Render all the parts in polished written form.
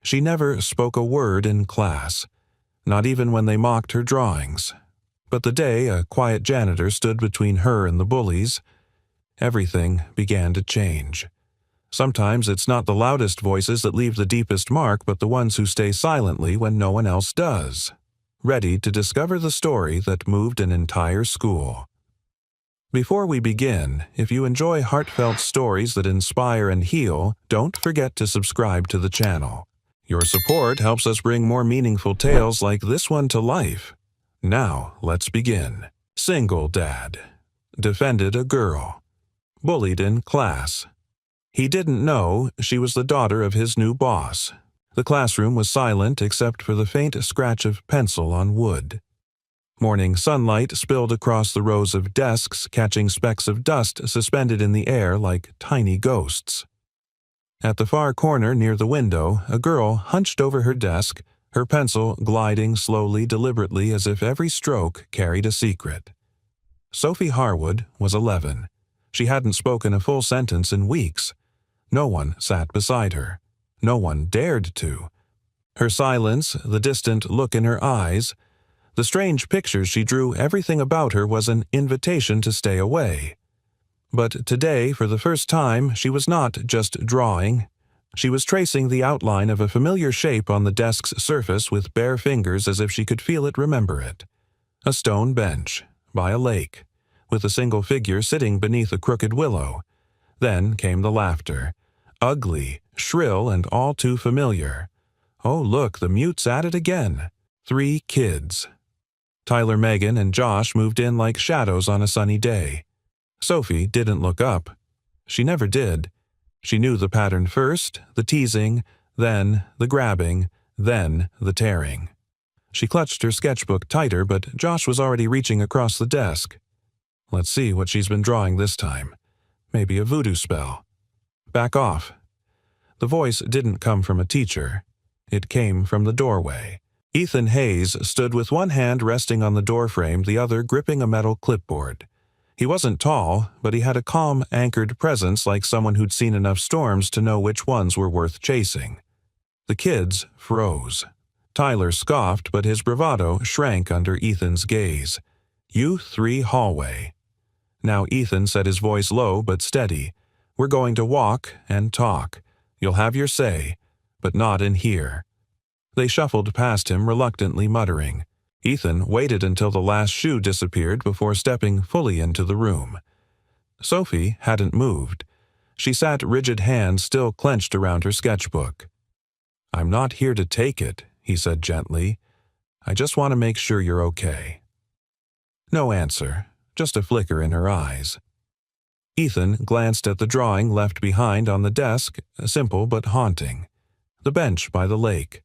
She never spoke a word in class, not even when they mocked her drawings. But the day a quiet janitor stood between her and the bullies, everything began to change. Sometimes it's not the loudest voices that leave the deepest mark, but the ones who stay silently when no one else does, ready to discover the story that moved an entire school. Before we begin, if you enjoy heartfelt stories that inspire and heal, don't forget to subscribe to the channel. Your support helps us bring more meaningful tales like this one to life. Now, let's begin. Single dad. Defended a girl. Bullied in class. He didn't know she was the daughter of his new boss. The classroom was silent except for the faint scratch of pencil on wood. Morning sunlight spilled across the rows of desks, catching specks of dust suspended in the air like tiny ghosts. At the far corner near the window, a girl hunched over her desk, her pencil gliding slowly, deliberately, as if every stroke carried a secret. Sophie Harwood was 11. She hadn't spoken a full sentence in weeks. No one sat beside her. No one dared to. Her silence, the distant look in her eyes, the strange pictures she drew, everything about her was an invitation to stay away. But today, for the first time, she was not just drawing. She was tracing the outline of a familiar shape on the desk's surface with bare fingers as if she could feel it, remember it. A stone bench, by a lake, with a single figure sitting beneath a crooked willow. Then came the laughter. Ugly, shrill, and all too familiar. Oh, look, the mute's at it again. 3 kids. Tyler, Megan, and Josh moved in like shadows on a sunny day. Sophie didn't look up. She never did. She knew the pattern first, the teasing, then the grabbing, then the tearing. She clutched her sketchbook tighter, but Josh was already reaching across the desk. Let's see what she's been drawing this time. Maybe a voodoo spell. Back off. The voice didn't come from a teacher. It came from the doorway. Ethan Hayes stood with one hand resting on the doorframe, the other gripping a metal clipboard. He wasn't tall, but he had a calm, anchored presence like someone who'd seen enough storms to know which ones were worth chasing. The kids froze. Tyler scoffed, but his bravado shrank under Ethan's gaze. Youth 3 hallway. Now Ethan said, his voice low but steady. We're going to walk and talk. You'll have your say, but not in here. They shuffled past him, reluctantly muttering. Ethan waited until the last shoe disappeared before stepping fully into the room. Sophie hadn't moved. She sat, rigid hands still clenched around her sketchbook. I'm not here to take it, he said gently. I just want to make sure you're okay. No answer, just a flicker in her eyes. Ethan glanced at the drawing left behind on the desk, simple but haunting. The bench by the lake.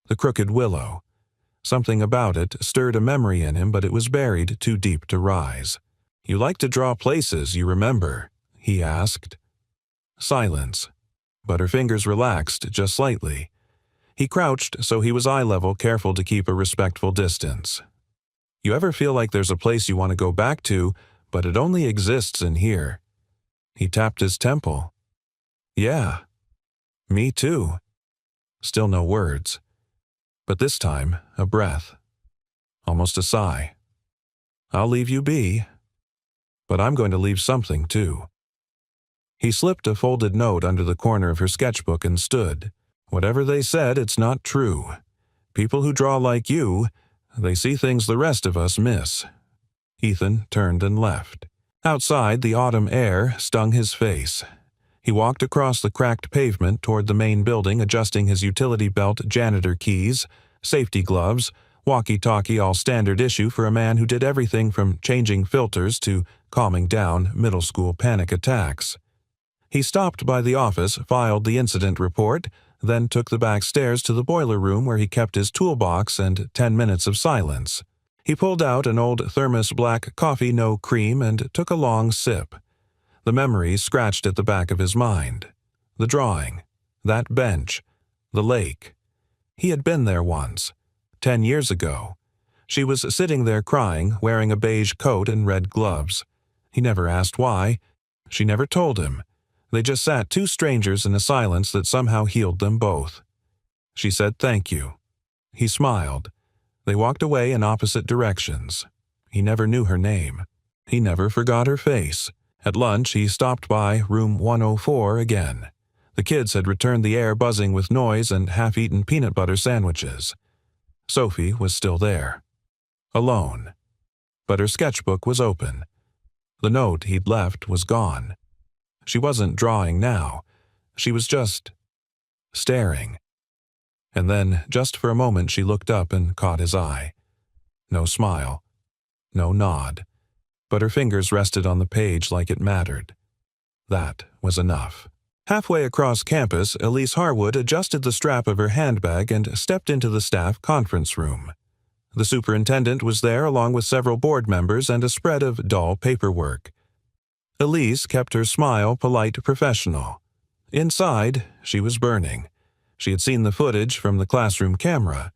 The crooked willow. Something about it stirred a memory in him, but it was buried too deep to rise. You like to draw places, you remember? He asked. Silence. But her fingers relaxed just slightly. He crouched so he was eye level, careful to keep a respectful distance. You ever feel like there's a place you want to go back to, but it only exists in here? He tapped his temple. Yeah. Me too. Still no words. But this time, a breath. Almost a sigh. I'll leave you be. But I'm going to leave something, too. He slipped a folded note under the corner of her sketchbook and stood. Whatever they said, it's not true. People who draw like you, they see things the rest of us miss. Ethan turned and left. Outside, the autumn air stung his face. He walked across the cracked pavement toward the main building, adjusting his utility belt, janitor keys, safety gloves, walkie-talkie, all standard issue for a man who did everything from changing filters to calming down middle school panic attacks. He stopped by the office, filed the incident report, then took the back stairs to the boiler room where he kept his toolbox and 10 minutes of silence. He pulled out an old thermos black coffee, no cream, and took a long sip. The memories scratched at the back of his mind. The drawing, that bench, the lake. He had been there once, 10 years ago. She was sitting there crying, wearing a beige coat and red gloves. He never asked why. She never told him. They just sat, two strangers in a silence that somehow healed them both. She said thank you. He smiled. They walked away in opposite directions. He never knew her name. He never forgot her face. At lunch, he stopped by room 104 again. The kids had returned, the air buzzing with noise and half-eaten peanut butter sandwiches. Sophie was still there. Alone. But her sketchbook was open. The note he'd left was gone. She wasn't drawing now. She was just staring. And then, just for a moment, she looked up and caught his eye. No smile. No nod. But her fingers rested on the page like it mattered. That was enough. Halfway across campus, Elise Harwood adjusted the strap of her handbag and stepped into the staff conference room. The superintendent was there along with several board members and a spread of dull paperwork. Elise kept her smile polite, professional. Inside, she was burning. She had seen the footage from the classroom camera.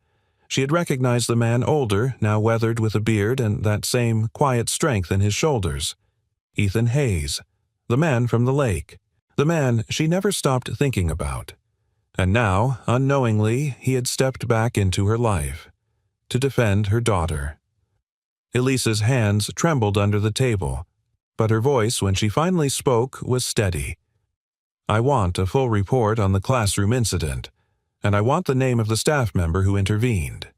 She had recognized the man, older, now weathered with a beard and that same quiet strength in his shoulders. Ethan Hayes, the man from the lake, the man she never stopped thinking about. And now, unknowingly, he had stepped back into her life to defend her daughter. Elise's hands trembled under the table, but her voice, when she finally spoke, was steady. I want a full report on the classroom incident, and I want the name of the staff member who intervened.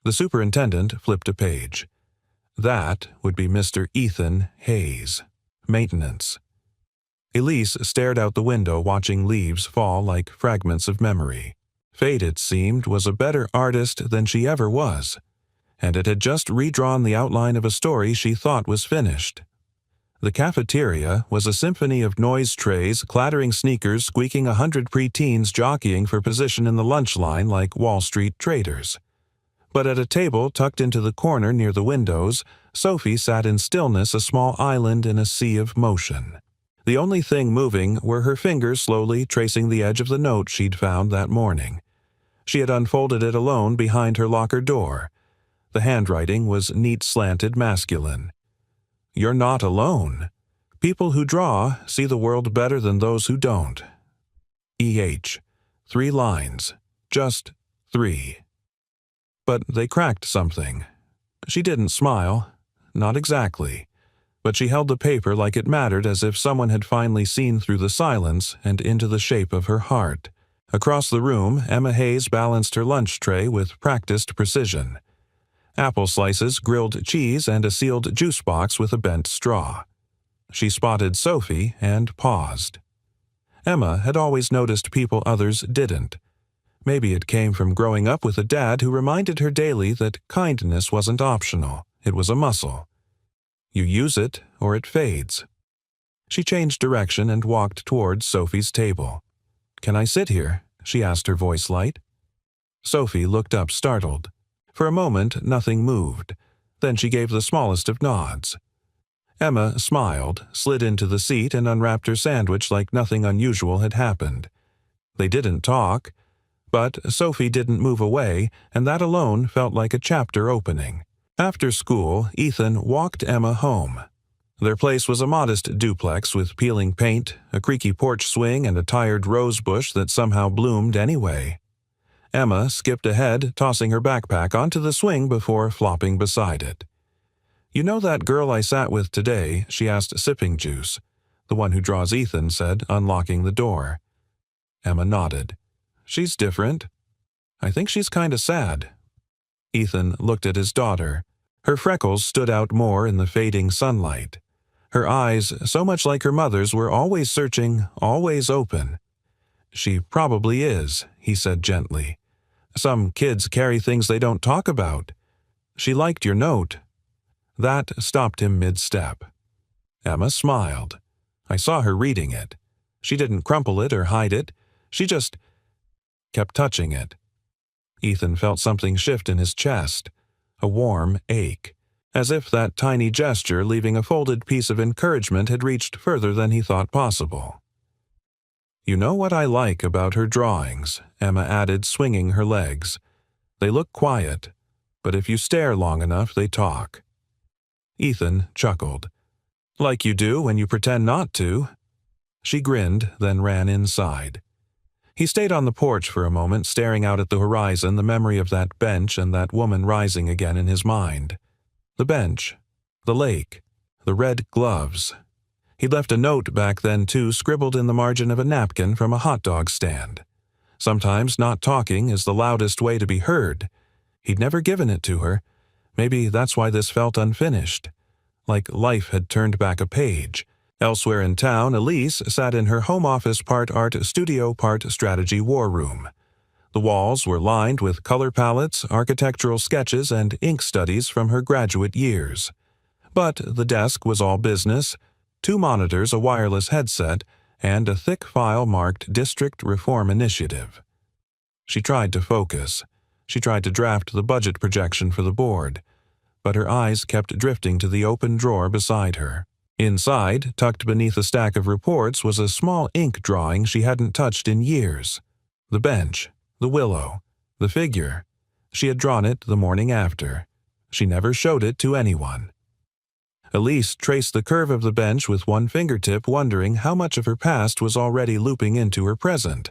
The superintendent flipped a page. That would be Mr. Ethan Hayes, maintenance. Elise stared out the window, watching leaves fall like fragments of memory. Fate, it seemed, was a better artist than she ever was, and it had just redrawn the outline of a story she thought was finished. The cafeteria was a symphony of noise trays, clattering sneakers, squeaking 100 preteens jockeying for position in the lunch line like Wall Street traders. But at a table tucked into the corner near the windows, Sophie sat in stillness, a small island in a sea of motion. The only thing moving were her fingers slowly tracing the edge of the note she'd found that morning. She had unfolded it alone behind her locker door. The handwriting was neat, slanted, masculine. You're not alone. People who draw see the world better than those who don't. E.H. 3 lines. Just 3. But they cracked something. She didn't smile. Not exactly. But she held the paper like it mattered, as if someone had finally seen through the silence and into the shape of her heart. Across the room, Emma Hayes balanced her lunch tray with practiced precision. Apple slices, grilled cheese, and a sealed juice box with a bent straw. She spotted Sophie and paused. Emma had always noticed people others didn't. Maybe it came from growing up with a dad who reminded her daily that kindness wasn't optional, it was a muscle. You use it, or it fades. She changed direction and walked towards Sophie's table. "Can I sit here?" she asked, her voice light. Sophie looked up, startled. For a moment, nothing moved. Then she gave the smallest of nods. Emma smiled, slid into the seat, and unwrapped her sandwich like nothing unusual had happened. They didn't talk, but Sophie didn't move away, and that alone felt like a chapter opening. After school, Ethan walked Emma home. Their place was a modest duplex with peeling paint, a creaky porch swing, and a tired rose bush that somehow bloomed anyway. Emma skipped ahead, tossing her backpack onto the swing before flopping beside it. "You know that girl I sat with today?" she asked, sipping juice. "The one who draws," Ethan said, unlocking the door. Emma nodded. "She's different. I think she's kinda sad." Ethan looked at his daughter. Her freckles stood out more in the fading sunlight. Her eyes, so much like her mother's, were always searching, always open. "She probably is," he said gently. "Some kids carry things they don't talk about. She liked your note." That stopped him mid-step. Emma smiled. "I saw her reading it. She didn't crumple it or hide it. She just kept touching it." Ethan felt something shift in his chest, a warm ache, as if that tiny gesture, leaving a folded piece of encouragement, had reached further than he thought possible. "You know what I like about her drawings," Emma added, swinging her legs. "They look quiet, but if you stare long enough, they talk." Ethan chuckled. "Like you do when you pretend not to." She grinned, then ran inside. He stayed on the porch for a moment, staring out at the horizon, the memory of that bench and that woman rising again in his mind. The bench, the lake, the red gloves. He'd left a note back then, too, scribbled in the margin of a napkin from a hot dog stand. Sometimes not talking is the loudest way to be heard. He'd never given it to her. Maybe that's why this felt unfinished. Like life had turned back a page. Elsewhere in town, Elise sat in her home office part art studio part strategy war room. The walls were lined with color palettes, architectural sketches, and ink studies from her graduate years. But the desk was all business, 2 monitors, a wireless headset, and a thick file marked District Reform Initiative. She tried to focus. She tried to draft the budget projection for the board, but her eyes kept drifting to the open drawer beside her. Inside, tucked beneath a stack of reports, was a small ink drawing she hadn't touched in years. The bench, the willow, the figure. She had drawn it the morning after. She never showed it to anyone. Elise traced the curve of the bench with one fingertip, wondering how much of her past was already looping into her present.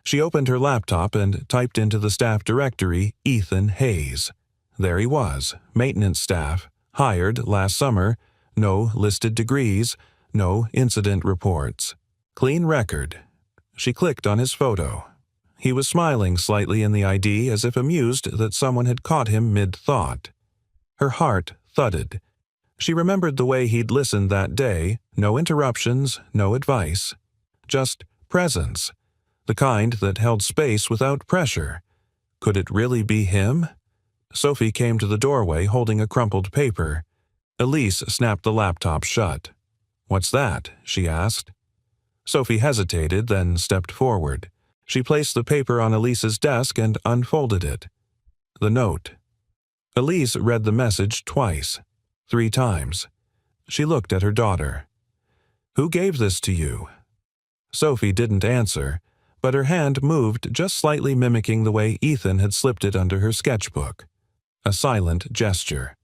She opened her laptop and typed into the staff directory, Ethan Hayes. There he was, maintenance staff, hired last summer, no listed degrees, no incident reports. Clean record. She clicked on his photo. He was smiling slightly in the ID, as if amused that someone had caught him mid-thought. Her heart thudded. She remembered the way he'd listened that day, no interruptions, no advice. Just presence. The kind that held space without pressure. Could it really be him? Sophie came to the doorway holding a crumpled paper. Elise snapped the laptop shut. "What's that?" she asked. Sophie hesitated, then stepped forward. She placed the paper on Elise's desk and unfolded it. The note. Elise read the message twice, 3 times. She looked at her daughter. "Who gave this to you?" Sophie didn't answer, but her hand moved just slightly, mimicking the way Ethan had slipped it under her sketchbook. A silent gesture.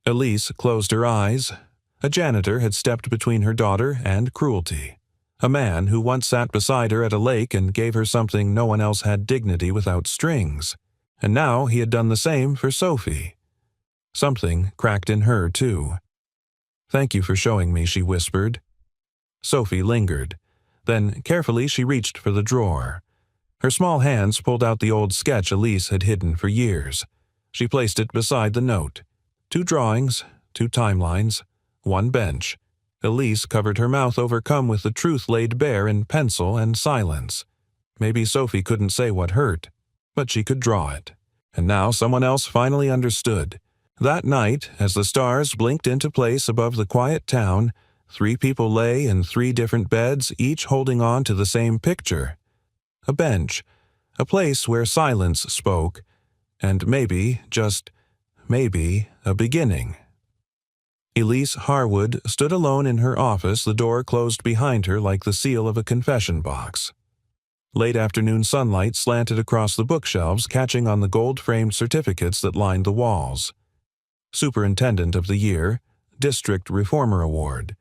Elise closed her eyes. A janitor had stepped between her daughter and cruelty. A man who once sat beside her at a lake and gave her something no one else had, dignity without strings. And now he had done the same for Sophie. Something cracked in her, too. "Thank you for showing me," she whispered. Sophie lingered. Then, carefully, she reached for the drawer. Her small hands pulled out the old sketch Elise had hidden for years. She placed it beside the note. 2 drawings, 2 timelines, 1 bench. Elise covered her mouth, overcome with the truth laid bare in pencil and silence. Maybe Sophie couldn't say what hurt, but she could draw it. And now someone else finally understood. That night, as the stars blinked into place above the quiet town, 3 people lay in 3 different beds, each holding on to the same picture. A bench, a place where silence spoke, and maybe, just maybe, a beginning. Elise Harwood stood alone in her office, the door closed behind her like the seal of a confession box. Late afternoon sunlight slanted across the bookshelves, catching on the gold-framed certificates that lined the walls. Superintendent of the Year, District Reformer Award,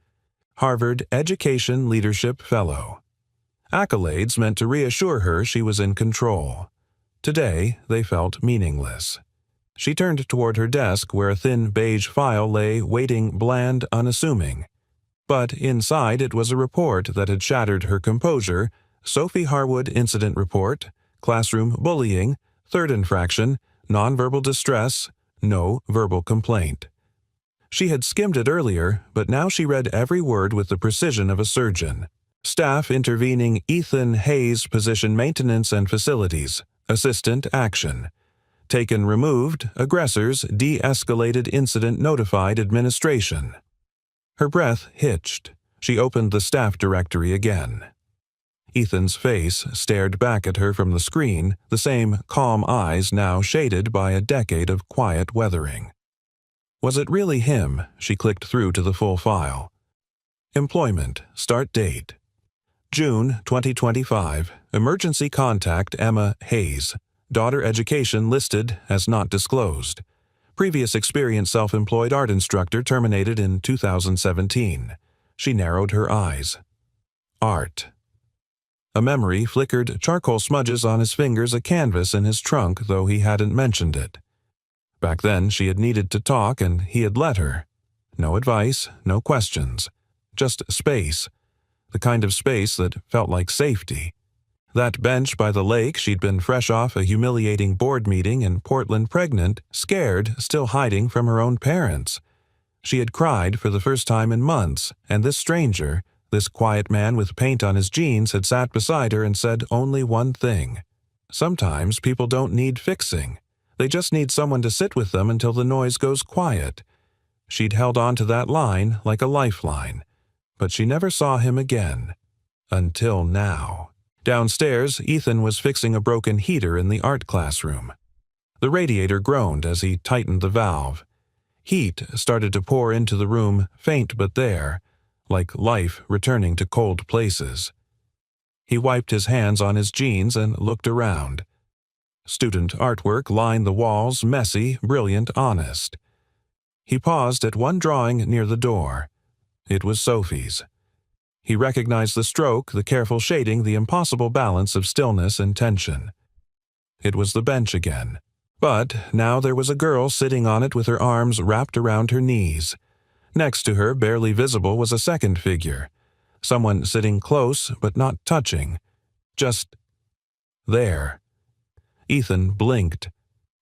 Harvard Education Leadership Fellow. Accolades meant to reassure her she was in control. Today, they felt meaningless. She turned toward her desk, where a thin beige file lay, waiting, bland, unassuming. But inside it was a report that had shattered her composure. Sophie Harwood Incident Report, Classroom Bullying, 3rd Infraction, Nonverbal Distress, No Verbal Complaint. She had skimmed it earlier, but now she read every word with the precision of a surgeon. Staff intervening, Ethan Hayes, position maintenance and facilities, assistant action. Taken removed, aggressors, de-escalated incident notified administration. Her breath hitched. She opened the staff directory again. Ethan's face stared back at her from the screen, the same calm eyes now shaded by a decade of quiet weathering. Was it really him? She clicked through to the full file. Employment, start date. June 2025, emergency contact Emma Hayes. Daughter education listed as not disclosed. Previous experience self-employed art instructor terminated in 2017. She narrowed her eyes. Art. A memory flickered charcoal smudges on his fingers, a canvas in his trunk, though he hadn't mentioned it. Back then she had needed to talk, and he had let her. No advice, no questions. Just space. The kind of space that felt like safety. That bench by the lake, she'd been fresh off a humiliating board meeting in Portland, pregnant, scared, still hiding from her own parents. She had cried for the first time in months, and this stranger, this quiet man with paint on his jeans, had sat beside her and said only one thing. Sometimes people don't need fixing. They just need someone to sit with them until the noise goes quiet. She'd held on to that line like a lifeline, but she never saw him again. Until now. Downstairs, Ethan was fixing a broken heater in the art classroom. The radiator groaned as he tightened the valve. Heat started to pour into the room, faint but there, like life returning to cold places. He wiped his hands on his jeans and looked around. Student artwork lined the walls, messy, brilliant, honest. He paused at one drawing near the door. It was Sophie's. He recognized the stroke, the careful shading, the impossible balance of stillness and tension. It was the bench again. But now there was a girl sitting on it with her arms wrapped around her knees. Next to her, barely visible, was a second figure. Someone sitting close but not touching. Just there. Ethan blinked.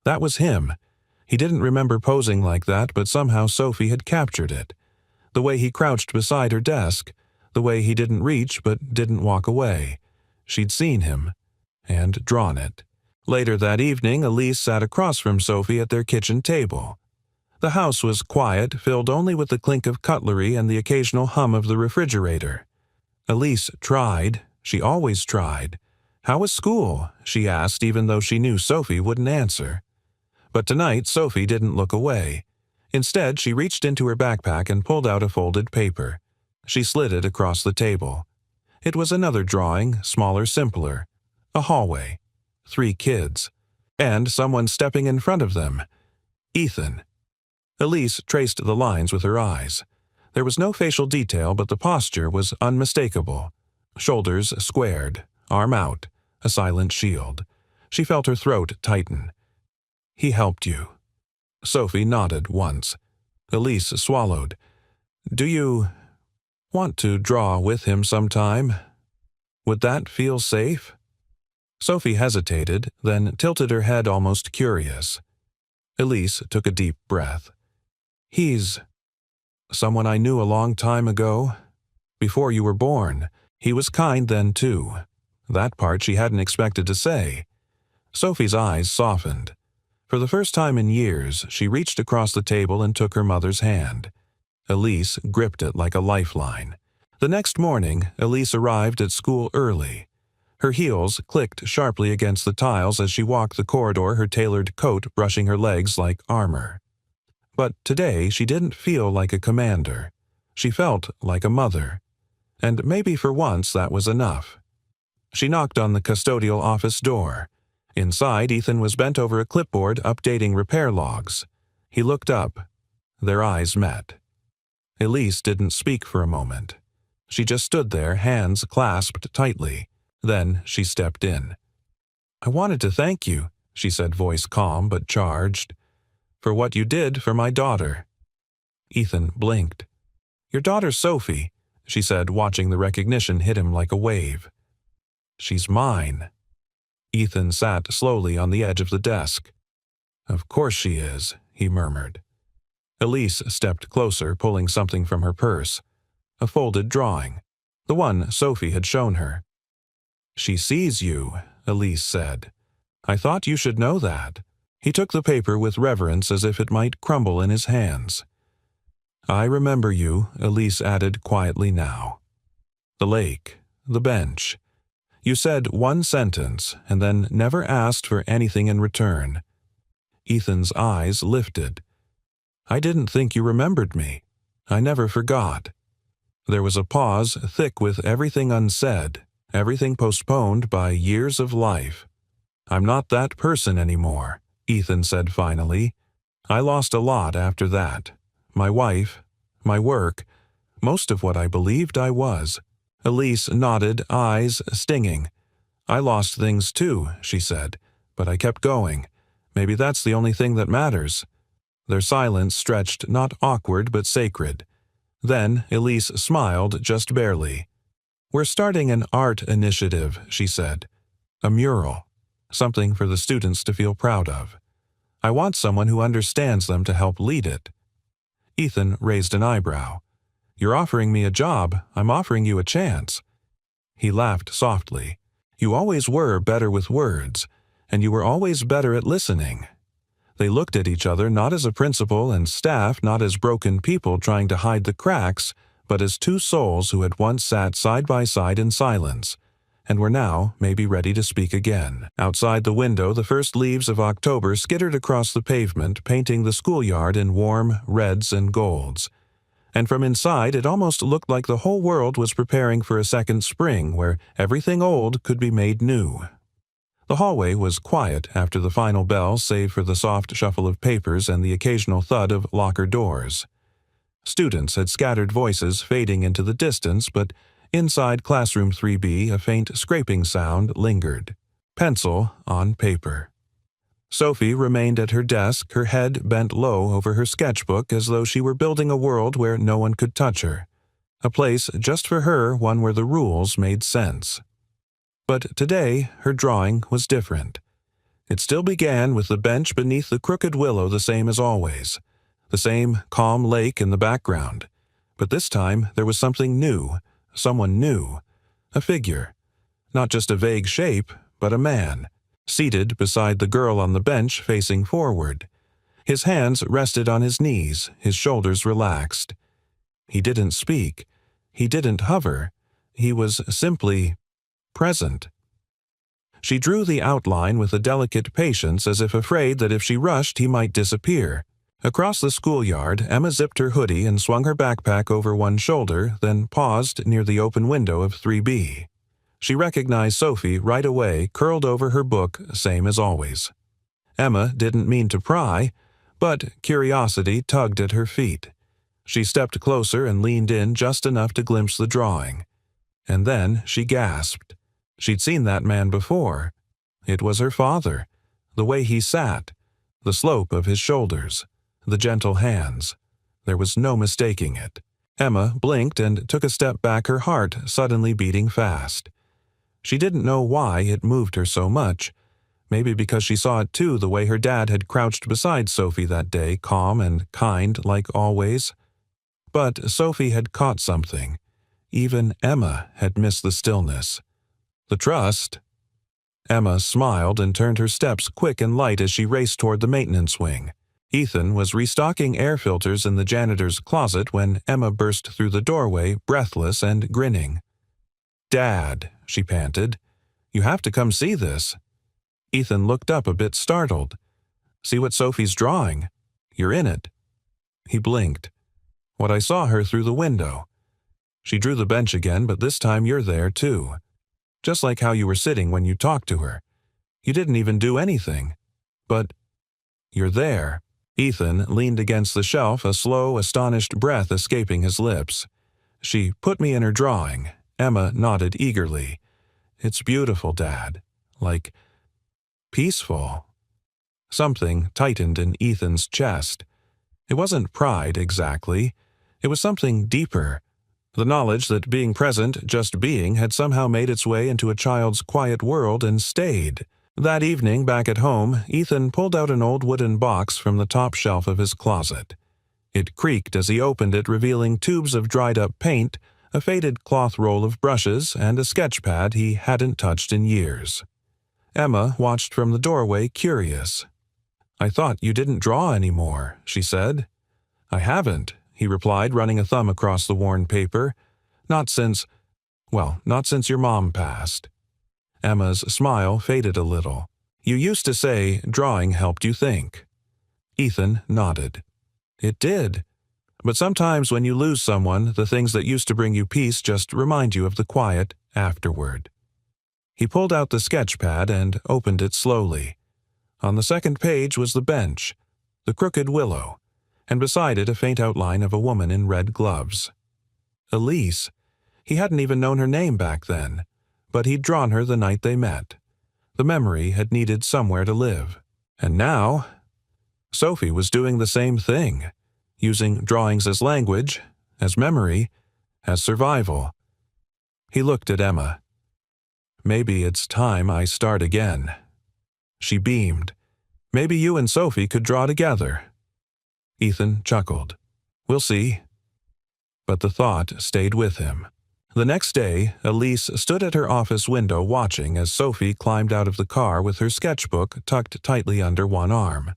That was him. He didn't remember posing like that, but somehow Sophie had captured it. The way he crouched beside her desk, the way he didn't reach but didn't walk away. She'd seen him, and drawn it. Later that evening, Elise sat across from Sophie at their kitchen table. The house was quiet, filled only with the clink of cutlery and the occasional hum of the refrigerator. Elise tried. She always tried. "How was school?" she asked, even though she knew Sophie wouldn't answer. But tonight, Sophie didn't look away. Instead, she reached into her backpack and pulled out a folded paper. She slid it across the table. It was another drawing, smaller, simpler. A hallway. 3 kids. And someone stepping in front of them. Ethan. Elise traced the lines with her eyes. There was no facial detail, but the posture was unmistakable. Shoulders squared, arm out, a silent shield. She felt her throat tighten. "He helped you." Sophie nodded once. Elise swallowed. "Do you want to draw with him sometime? Would that feel safe?" Sophie hesitated, then tilted her head, almost curious. Elise took a deep breath. "He's someone I knew a long time ago. Before you were born. He was kind then, too." That part she hadn't expected to say. Sophie's eyes softened. For the first time in years, she reached across the table and took her mother's hand. Elise gripped it like a lifeline. The next morning, Elise arrived at school early. Her heels clicked sharply against the tiles as she walked the corridor, her tailored coat brushing her legs like armor. But today she didn't feel like a commander. She felt like a mother. And maybe for once that was enough. She knocked on the custodial office door. Inside, Ethan was bent over a clipboard updating repair logs. He looked up. Their eyes met. Elise didn't speak for a moment. She just stood there, hands clasped tightly. Then she stepped in. "I wanted to thank you," she said, voice calm but charged, "for what you did for my daughter." Ethan blinked. "Your daughter's Sophie," she said, watching the recognition hit him like a wave. "She's mine." Ethan sat slowly on the edge of the desk. "Of course she is," he murmured. Elise stepped closer, pulling something from her purse. A folded drawing. The one Sophie had shown her. "She sees you," Elise said. "I thought you should know that." He took the paper with reverence as if it might crumble in his hands. "I remember you," Elise added quietly now. "The lake, the bench. You said one sentence and then never asked for anything in return." Ethan's eyes lifted. "I didn't think you remembered me. I never forgot." There was a pause, thick with everything unsaid, everything postponed by years of life. "I'm not that person anymore," Ethan said finally. "I lost a lot after that. My wife, my work, most of what I believed I was. Elise nodded, eyes stinging. "I lost things too," she said, "but I kept going. Maybe that's the only thing that matters." Their silence stretched not awkward but sacred. Then Elise smiled just barely. "We're starting an art initiative," she said. "A mural. Something for the students to feel proud of. I want someone who understands them to help lead it." Ethan raised an eyebrow. "You're offering me a job. I'm offering you a chance." He laughed softly. "You always were better with words, and you were always better at listening." They looked at each other not as a principal and staff, not as broken people trying to hide the cracks, but as two souls who had once sat side by side in silence, and were now maybe ready to speak again. Outside the window, the first leaves of October skittered across the pavement, painting the schoolyard in warm reds and golds. And from inside, it almost looked like the whole world was preparing for a second spring where everything old could be made new. The hallway was quiet after the final bell, save for the soft shuffle of papers and the occasional thud of locker doors. Students had scattered voices fading into the distance, but inside classroom 3B a faint scraping sound lingered. Pencil on paper. Sophie remained at her desk, her head bent low over her sketchbook as though she were building a world where no one could touch her. A place just for her, one where the rules made sense. But today her drawing was different. It still began with the bench beneath the crooked willow the same as always, the same calm lake in the background. But this time there was something new, someone new, a figure. Not just a vague shape, but a man, seated beside the girl on the bench facing forward. His hands rested on his knees, his shoulders relaxed. He didn't speak. He didn't hover. He was simply present. She drew the outline with a delicate patience, as if afraid that if she rushed he might disappear. Across the schoolyard, Emma zipped her hoodie and swung her backpack over one shoulder, then paused near the open window of 3B. She recognized Sophie right away, curled over her book, same as always. Emma didn't mean to pry, but curiosity tugged at her feet. She stepped closer and leaned in just enough to glimpse the drawing. And then she gasped. She'd seen that man before. It was her father. The way he sat, the slope of his shoulders, the gentle hands. There was no mistaking it. Emma blinked and took a step back, her heart suddenly beating fast. She didn't know why it moved her so much. Maybe because she saw it too, the way her dad had crouched beside Sophie that day, calm and kind like always. But Sophie had caught something. Even Emma had missed the stillness. The trust. Emma smiled and turned her steps quick and light as she raced toward the maintenance wing. Ethan was restocking air filters in the janitor's closet when Emma burst through the doorway, breathless and grinning. "Dad," she panted, "you have to come see this." Ethan looked up a bit startled. "See what Sophie's drawing? You're in it." He blinked. "What I saw her through the window. She drew the bench again, but this time you're there too. Just like how you were sitting when you talked to her. You didn't even do anything. But you're there." Ethan leaned against the shelf, a slow, astonished breath escaping his lips. "She put me in her drawing." Emma nodded eagerly. "It's beautiful, Dad. Like peaceful." Something tightened in Ethan's chest. It wasn't pride exactly. It was something deeper. The knowledge that being present, just being, had somehow made its way into a child's quiet world and stayed. That evening, back at home, Ethan pulled out an old wooden box from the top shelf of his closet. It creaked as he opened it, revealing tubes of dried-up paint, a faded cloth roll of brushes, and a sketch pad he hadn't touched in years. Emma watched from the doorway, curious. "I thought you didn't draw anymore," she said. "I haven't," he replied, running a thumb across the worn paper. Not since your mom passed." Emma's smile faded a little. "You used to say drawing helped you think." Ethan nodded. "It did. But sometimes when you lose someone, the things that used to bring you peace just remind you of the quiet afterward." He pulled out the sketch pad and opened it slowly. On the second page was the bench, the crooked willow, and beside it a faint outline of a woman in red gloves. Elise. He hadn't even known her name back then, but he'd drawn her the night they met. The memory had needed somewhere to live. And now, Sophie was doing the same thing, using drawings as language, as memory, as survival. He looked at Emma. "Maybe it's time I start again." She beamed. "Maybe you and Sophie could draw together." Ethan chuckled. "We'll see." But the thought stayed with him. The next day, Elise stood at her office window watching as Sophie climbed out of the car with her sketchbook tucked tightly under one arm.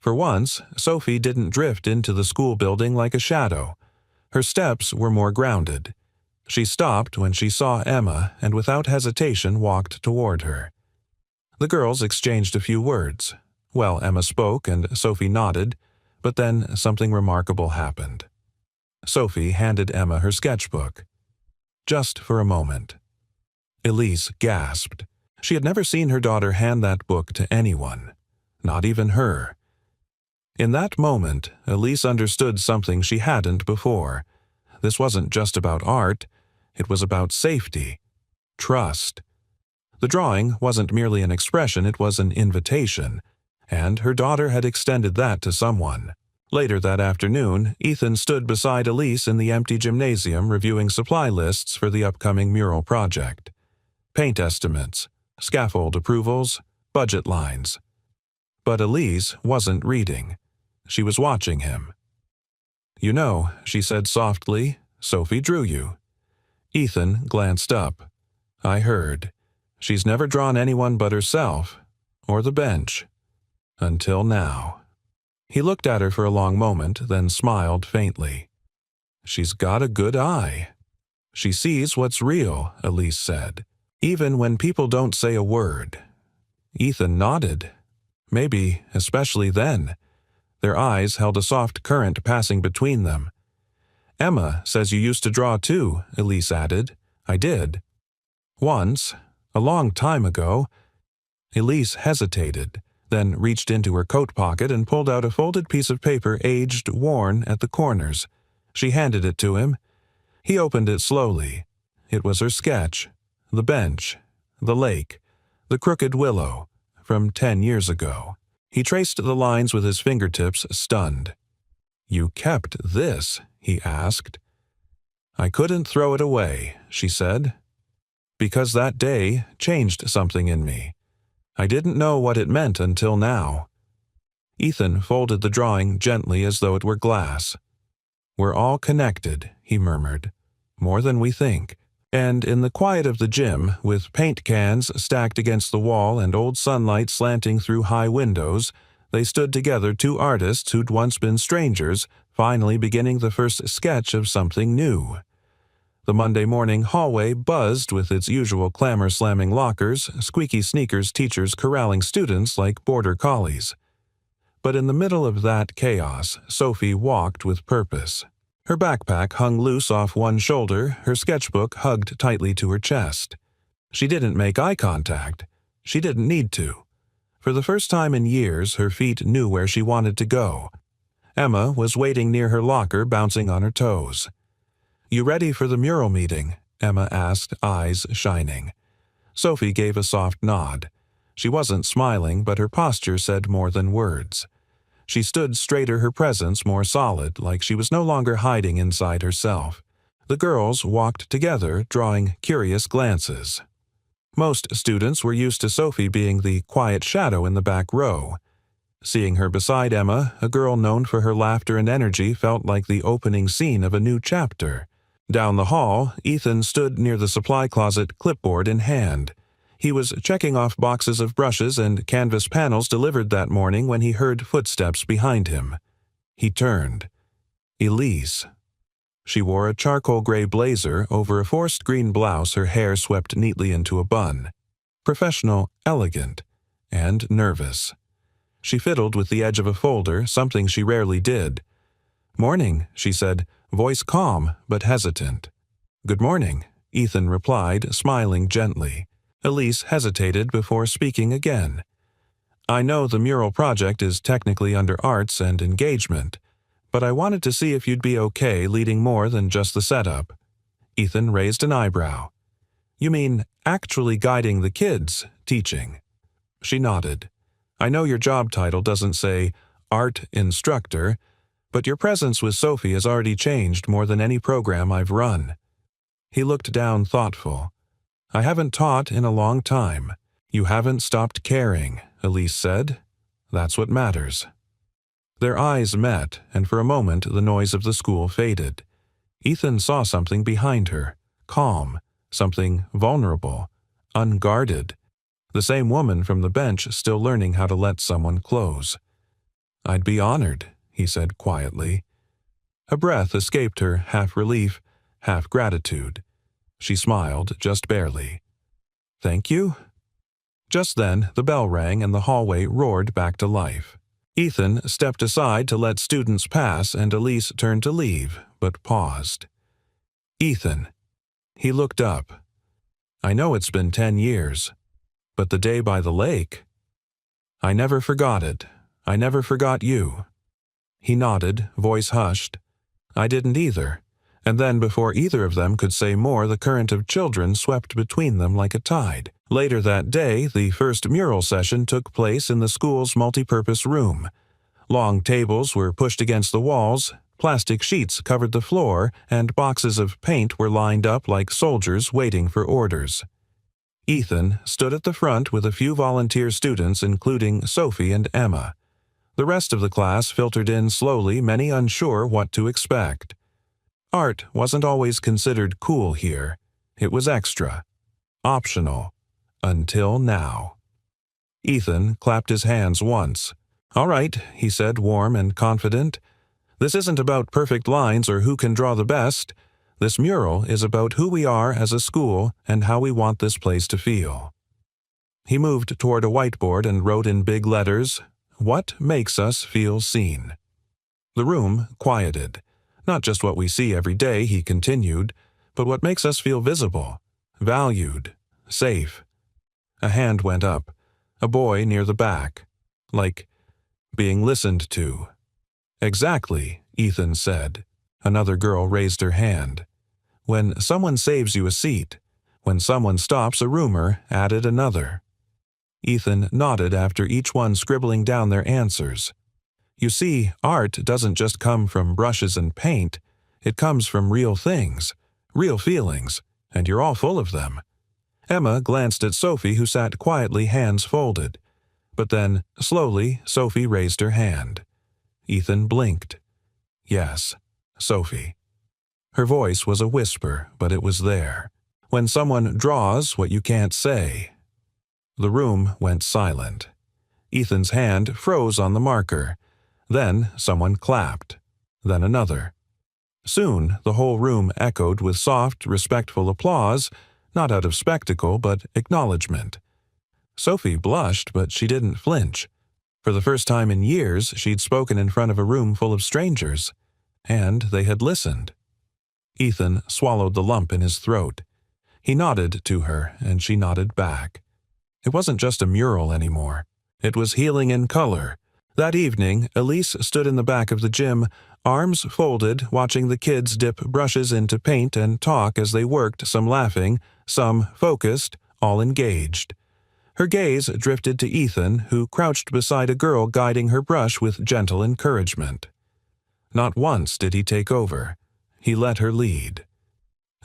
For once, Sophie didn't drift into the school building like a shadow. Her steps were more grounded. She stopped when she saw Emma and without hesitation walked toward her. The girls exchanged a few words. Well, Emma spoke and Sophie nodded, but then something remarkable happened. Sophie handed Emma her sketchbook. Just for a moment. Elise gasped. She had never seen her daughter hand that book to anyone, not even her. In that moment, Elise understood something she hadn't before. This wasn't just about art, it was about safety, trust. The drawing wasn't merely an expression, it was an invitation, and her daughter had extended that to someone. Later that afternoon, Ethan stood beside Elise in the empty gymnasium reviewing supply lists for the upcoming mural project. Paint estimates, scaffold approvals, budget lines. But Elise wasn't reading. She was watching him. "You know," she said softly, "Sophie drew you." Ethan glanced up. "I heard. She's never drawn anyone but herself, or the bench. Until now." He looked at her for a long moment, then smiled faintly. "She's got a good eye." "She sees what's real," Elise said, "even when people don't say a word." Ethan nodded. Maybe, especially then. Their eyes held a soft current passing between them. "Emma says you used to draw too," Elise added. "I did. Once, a long time ago." Elise hesitated, then reached into her coat pocket and pulled out a folded piece of paper aged, worn at the corners. She handed it to him. He opened it slowly. It was her sketch, the bench, the lake, the crooked willow, from 10 years ago. He traced the lines with his fingertips, stunned. "You kept this?" he asked. "I couldn't throw it away," she said, "because that day changed something in me. I didn't know what it meant until now." Ethan folded the drawing gently as though it were glass. "We're all connected," he murmured, "more than we think." And in the quiet of the gym, with paint cans stacked against the wall and old sunlight slanting through high windows, they stood together, two artists who'd once been strangers, finally beginning the first sketch of something new. The Monday morning hallway buzzed with its usual clamor-slamming lockers, squeaky sneakers, teachers corralling students like border collies. But in the middle of that chaos, Sophie walked with purpose. Her backpack hung loose off one shoulder, her sketchbook hugged tightly to her chest. She didn't make eye contact. She didn't need to. For the first time in years, her feet knew where she wanted to go. Emma was waiting near her locker, bouncing on her toes. "You ready for the mural meeting?" Emma asked, eyes shining. Sophie gave a soft nod. She wasn't smiling, but her posture said more than words. She stood straighter, her presence more solid, like she was no longer hiding inside herself. The girls walked together, drawing curious glances. Most students were used to Sophie being the quiet shadow in the back row. Seeing her beside Emma, a girl known for her laughter and energy, felt like the opening scene of a new chapter. Down the hall, Ethan stood near the supply closet, clipboard in hand. He was checking off boxes of brushes and canvas panels delivered that morning when he heard footsteps behind him. He turned. Elise. She wore a charcoal gray blazer over a forest green blouse, her hair swept neatly into a bun. Professional, elegant, and nervous. She fiddled with the edge of a folder, something she rarely did. "Morning," she said, voice calm but hesitant. "Good morning," Ethan replied, smiling gently. Elise hesitated before speaking again. "I know the mural project is technically under arts and engagement, but I wanted to see if you'd be okay leading more than just the setup." Ethan raised an eyebrow. You mean actually guiding the kids, teaching? She nodded. I know your job title doesn't say art instructor, but your presence with Sophie has already changed more than any program I've run. He looked down thoughtful. I haven't taught in a long time. You haven't stopped caring, Elise said. That's what matters. Their eyes met, and for a moment the noise of the school faded. Ethan saw something behind her, calm, something vulnerable, unguarded. The same woman from the bench still learning how to let someone close. I'd be honored, he said quietly. A breath escaped her, half relief, half gratitude. She smiled, just barely. Thank you? Just then, the bell rang and the hallway roared back to life. Ethan stepped aside to let students pass and Elise turned to leave, but paused. Ethan. He looked up. I know it's been 10 years, but the day by the lake? I never forgot it. I never forgot you. He nodded, voice hushed. I didn't either. And then before either of them could say more, the current of children swept between them like a tide. Later that day, the first mural session took place in the school's multipurpose room. Long tables were pushed against the walls, plastic sheets covered the floor, and boxes of paint were lined up like soldiers waiting for orders. Ethan stood at the front with a few volunteer students, including Sophie and Emma. The rest of the class filtered in slowly, many unsure what to expect. Art wasn't always considered cool here. It was extra, optional, until now. Ethan clapped his hands once. All right, he said, warm and confident. This isn't about perfect lines or who can draw the best. This mural is about who we are as a school and how we want this place to feel. He moved toward a whiteboard and wrote in big letters, What makes us feel seen? The room quieted. Not just what we see every day, he continued, but what makes us feel visible, valued, safe. A hand went up, a boy near the back, like being listened to. Exactly, Ethan said. Another girl raised her hand. When someone saves you a seat, when someone stops a rumor, added another. Ethan nodded after each one scribbling down their answers. You see, art doesn't just come from brushes and paint. It comes from real things, real feelings, and you're all full of them. Emma glanced at Sophie, who sat quietly, hands folded. But then, slowly, Sophie raised her hand. Ethan blinked. Yes, Sophie. Her voice was a whisper, but it was there. When someone draws what you can't say. The room went silent. Ethan's hand froze on the marker. Then someone clapped. Then another. Soon the whole room echoed with soft, respectful applause, not out of spectacle, but acknowledgement. Sophie blushed, but she didn't flinch. For the first time in years, she'd spoken in front of a room full of strangers. And they had listened. Ethan swallowed the lump in his throat. He nodded to her, and she nodded back. It wasn't just a mural anymore. It was healing in color. That evening, Elise stood in the back of the gym, arms folded, watching the kids dip brushes into paint and talk as they worked, some laughing, some focused, all engaged. Her gaze drifted to Ethan, who crouched beside a girl guiding her brush with gentle encouragement. Not once did he take over. He let her lead.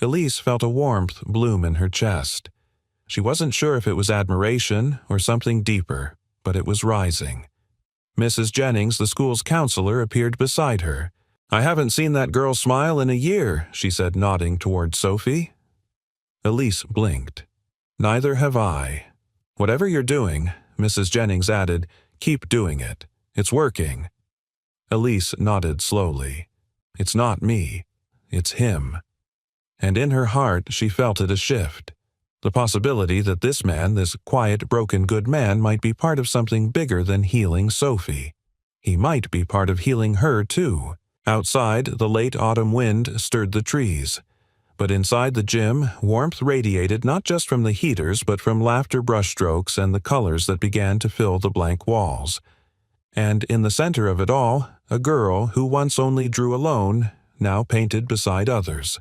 Elise felt a warmth bloom in her chest. She wasn't sure if it was admiration or something deeper, but it was rising. Mrs. Jennings, the school's counselor, appeared beside her. I haven't seen that girl smile in a year, she said, nodding toward Sophie. Elise blinked. Neither have I. Whatever you're doing, Mrs. Jennings added, keep doing it. It's working. Elise nodded slowly. It's not me. It's him. And in her heart she felt it a shift. The possibility that this man, this quiet, broken good man, might be part of something bigger than healing Sophie. He might be part of healing her, too. Outside, the late autumn wind stirred the trees. But inside the gym, warmth radiated not just from the heaters but from laughter brushstrokes and the colors that began to fill the blank walls. And in the center of it all, a girl who once only drew alone, now painted beside others.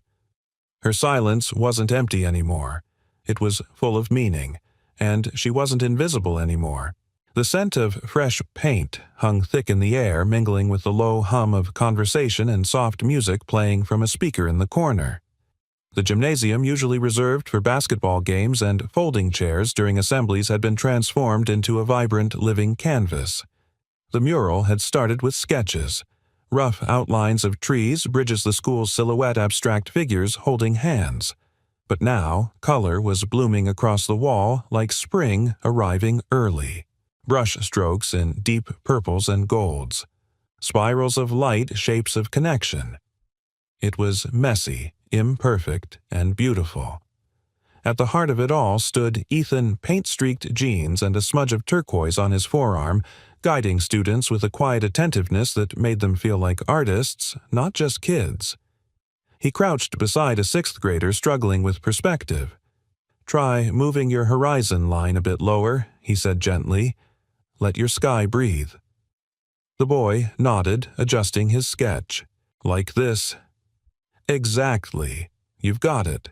Her silence wasn't empty anymore. It was full of meaning, and she wasn't invisible anymore. The scent of fresh paint hung thick in the air, mingling with the low hum of conversation and soft music playing from a speaker in the corner. The gymnasium, usually reserved for basketball games and folding chairs during assemblies, had been transformed into a vibrant living canvas. The mural had started with sketches, rough outlines of trees, bridges the school's silhouette, abstract figures holding hands. But now, color was blooming across the wall like spring arriving early. Brush strokes in deep purples and golds. Spirals of light, shapes of connection. It was messy, imperfect, and beautiful. At the heart of it all stood Ethan, paint-streaked jeans and a smudge of turquoise on his forearm, guiding students with a quiet attentiveness that made them feel like artists, not just kids. He crouched beside a sixth grader struggling with perspective. "Try moving your horizon line a bit lower," he said gently. "Let your sky breathe." The boy nodded, adjusting his sketch. "Like this." "Exactly. You've got it."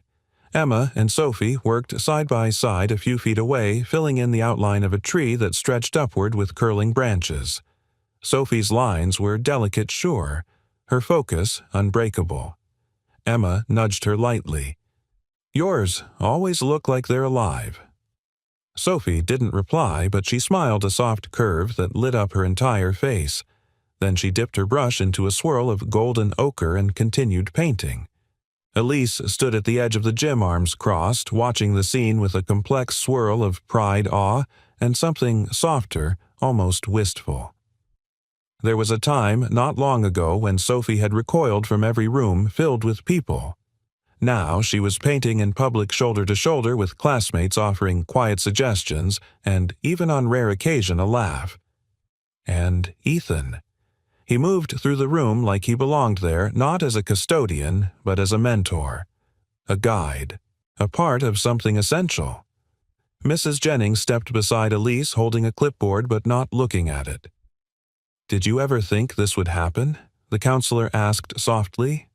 Emma and Sophie worked side by side a few feet away, filling in the outline of a tree that stretched upward with curling branches. Sophie's lines were delicate, sure, her focus unbreakable. Emma nudged her lightly. "Yours always look like they're alive." Sophie didn't reply, but she smiled, a soft curve that lit up her entire face. Then she dipped her brush into a swirl of golden ochre and continued painting. Elise stood at the edge of the gym, arms crossed, watching the scene with a complex swirl of pride, awe, and something softer, almost wistful. There was a time not long ago when Sophie had recoiled from every room filled with people. Now she was painting in public shoulder to shoulder with classmates, offering quiet suggestions and, even on rare occasion, a laugh. And Ethan. He moved through the room like he belonged there, not as a custodian, but as a mentor, a guide, a part of something essential. Mrs. Jennings stepped beside Elise, holding a clipboard but not looking at it. "Did you ever think this would happen?" the counselor asked softly.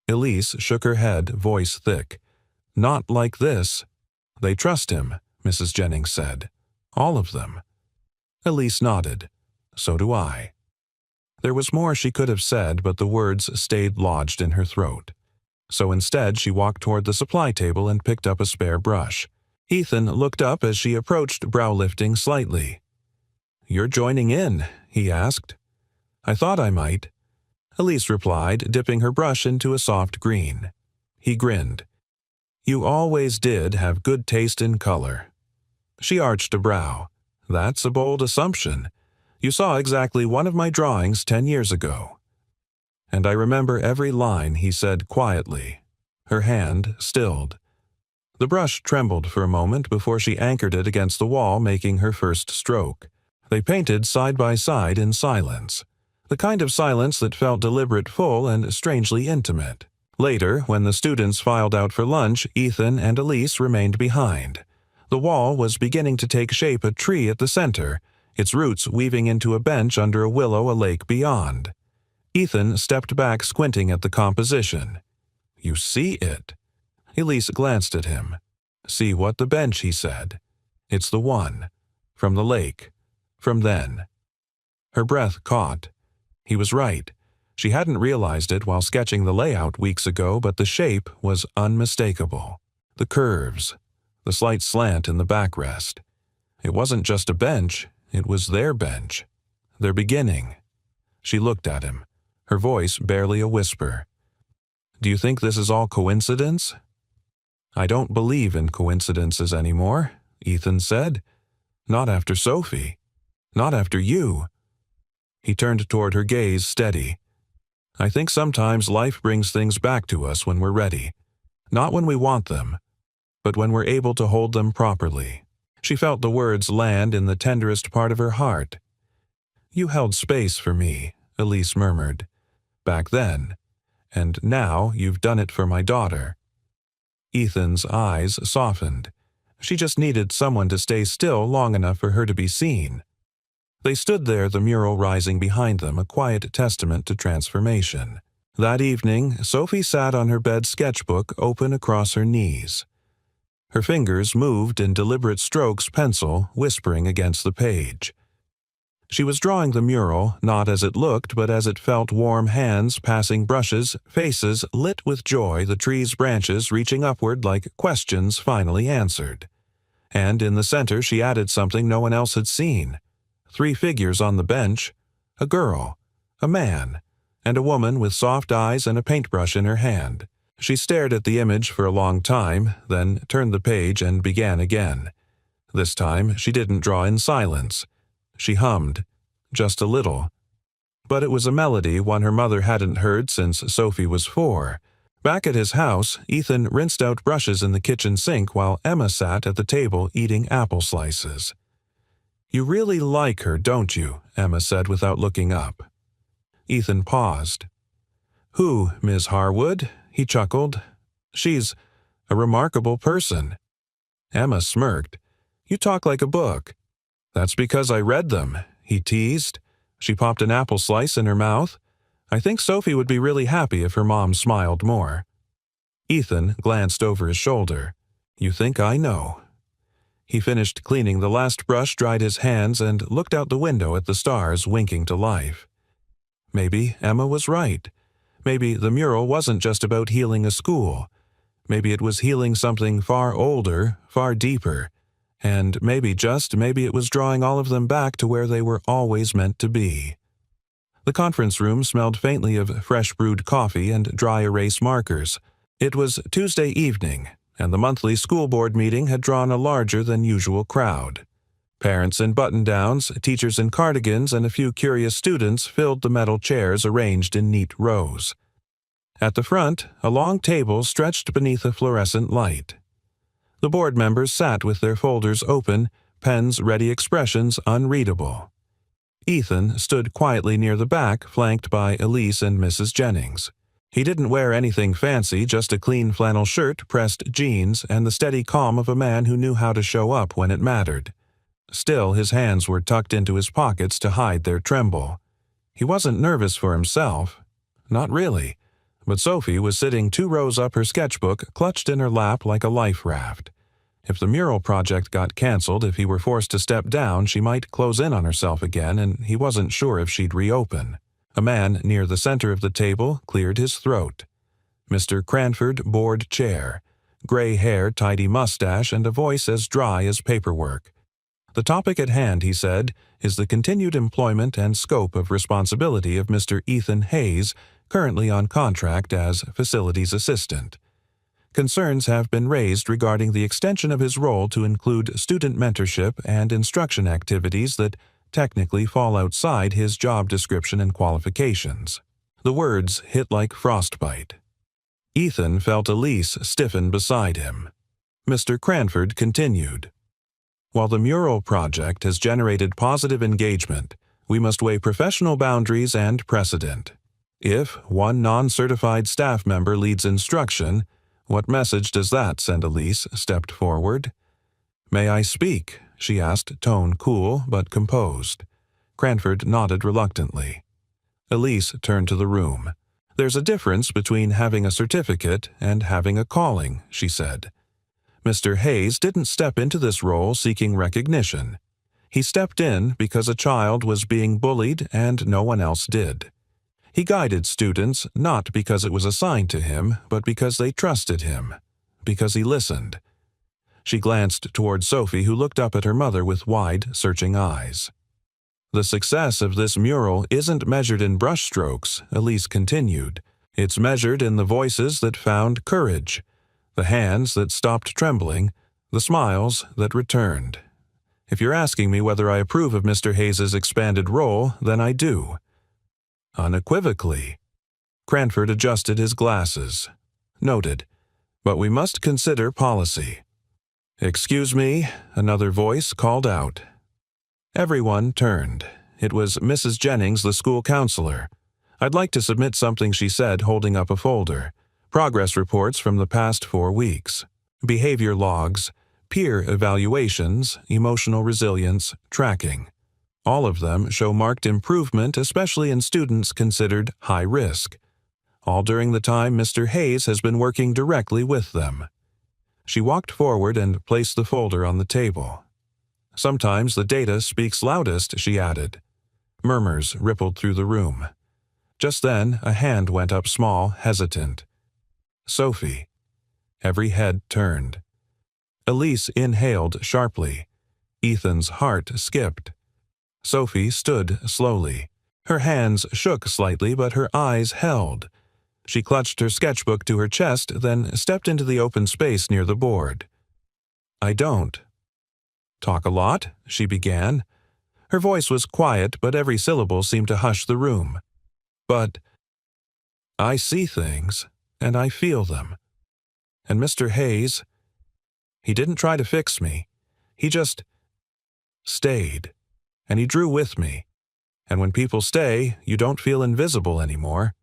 Elise shook her head, voice thick. "Not like this." "They trust him," Mrs. Jennings said. "All of them." Elise nodded. "So do I." There was more she could have said, but the words stayed lodged in her throat. So instead she walked toward the supply table and picked up a spare brush. Ethan looked up as she approached, brow lifting slightly. "You're joining in?" he asked. "I thought I might." Elise replied, dipping her brush into a soft green. He grinned. "You always did have good taste in color." She arched a brow. "That's a bold assumption. You saw exactly one of my drawings 10 years ago." "And I remember every line," he said quietly. Her hand stilled. The brush trembled for a moment before she anchored it against the wall, making her first stroke. They painted side by side in silence. The kind of silence that felt deliberate, full, and strangely intimate. Later, when the students filed out for lunch, Ethan and Elise remained behind. The wall was beginning to take shape, a tree at the center, its roots weaving into a bench under a willow, a lake beyond. Ethan stepped back, squinting at the composition. "You see it?" Elise glanced at him. "See what? The bench," he said. "It's the one. From the lake. From then." Her breath caught. He was right. She hadn't realized it while sketching the layout weeks ago, but the shape was unmistakable. The curves, the slight slant in the backrest. It wasn't just a bench, it was their bench. Their beginning. She looked at him, her voice barely a whisper. "Do you think this is all coincidence?" "I don't believe in coincidences anymore," Ethan said. "Not after Sophie. Not after you." He turned toward her, gaze steady. "I think sometimes life brings things back to us when we're ready. Not when we want them, but when we're able to hold them properly." She felt the words land in the tenderest part of her heart. "You held space for me," Elise murmured. "Back then. And now you've done it for my daughter." Ethan's eyes softened. She just needed someone to stay still long enough for her to be seen. They stood there, the mural rising behind them, a quiet testament to transformation. That evening, Sophie sat on her bed sketchbook open across her knees. Her fingers moved in deliberate strokes pencil, whispering against the page. She was drawing the mural, not as it looked, but as it felt warm hands passing brushes, faces lit with joy, the tree's branches reaching upward like questions finally answered. And in the center she added something no one else had seen. 3 figures on the bench, a girl, a man, and a woman with soft eyes and a paintbrush in her hand. She stared at the image for a long time, then turned the page and began again. This time she didn't draw in silence. She hummed, just a little. But it was a melody one her mother hadn't heard since Sophie was 4. Back at his house, Ethan rinsed out brushes in the kitchen sink while Emma sat at the table eating apple slices. "You really like her, don't you?" Emma said without looking up. Ethan paused. "Who, Miss Harwood?" he chuckled. "She's a remarkable person." Emma smirked. "You talk like a book." "That's because I read them," he teased. She popped an apple slice in her mouth. "I think Sophie would be really happy if her mom smiled more." Ethan glanced over his shoulder. "You think I know?" He finished cleaning the last brush, dried his hands, and looked out the window at the stars winking to life. Maybe Emma was right. Maybe the mural wasn't just about healing a school. Maybe it was healing something far older, far deeper. And maybe it was drawing all of them back to where they were always meant to be. The conference room smelled faintly of fresh brewed coffee and dry erase markers. It was Tuesday evening, and the monthly school board meeting had drawn a larger than usual crowd. Parents in button-downs, teachers in cardigans, and a few curious students filled the metal chairs arranged in neat rows. At the front, a long table stretched beneath a fluorescent light. The board members sat with their folders open, pens ready, expressions unreadable. Ethan stood quietly near the back, flanked by Elise and Mrs. Jennings. He didn't wear anything fancy, just a clean flannel shirt, pressed jeans, and the steady calm of a man who knew how to show up when it mattered. Still, his hands were tucked into his pockets to hide their tremble. He wasn't nervous for himself. Not really. But Sophie was sitting 2 rows up her sketchbook, clutched in her lap like a life raft. If the mural project got canceled, if he were forced to step down, she might close in on herself again, and he wasn't sure if she'd reopen. A man near the center of the table cleared his throat. Mr. Cranford, board chair. Gray hair, tidy mustache, and a voice as dry as paperwork. "The topic at hand," he said, "is the continued employment and scope of responsibility of Mr. Ethan Hayes, currently on contract as facilities assistant. Concerns have been raised regarding the extension of his role to include student mentorship and instruction activities that technically fall outside his job description and qualifications." The words hit like frostbite. Ethan felt Elise stiffen beside him. Mr. Cranford continued. "While the mural project has generated positive engagement, we must weigh professional boundaries and precedent. If one non-certified staff member leads instruction, what message does that send?" Elise stepped forward. "May I speak?" she asked, tone cool but composed. Cranford nodded reluctantly. Elise turned to the room. "There's a difference between having a certificate and having a calling," she said. Mr. Hayes didn't step into this role seeking recognition. He stepped in because a child was being bullied and no one else did. He guided students not because it was assigned to him, but because they trusted him, because he listened. She glanced toward Sophie, who looked up at her mother with wide, searching eyes. "The success of this mural isn't measured in brushstrokes," Elise continued. "It's measured in the voices that found courage, the hands that stopped trembling, the smiles that returned. If you're asking me whether I approve of Mr. Hayes's expanded role, then I do." Unequivocally. Cranford adjusted his glasses. Noted. "But we must consider policy." "Excuse me," another voice called out. Everyone turned. It was Mrs. Jennings, the school counselor. "I'd like to submit something," she said, holding up a folder. "Progress reports from the past 4 weeks. Behavior logs, peer evaluations, emotional resilience, tracking. All of them show marked improvement, especially in students considered high risk. all during the time Mr. Hayes has been working directly with them. She walked forward and placed the folder on the table. Sometimes the data speaks loudest, she added. Murmurs rippled through the room. Just then, a hand went up small, hesitant. Sophie. Every head turned. Elise inhaled sharply. Ethan's heart skipped. Sophie stood slowly. Her hands shook slightly, but her eyes held. She clutched her sketchbook to her chest, then stepped into the open space near the board. I don't. Talk a lot, she began. Her voice was quiet, but every syllable seemed to hush the room. But I see things, and I feel them. And Mr. Hayes, he didn't try to fix me. He just stayed, and he drew with me. And when people stay, you don't feel invisible anymore.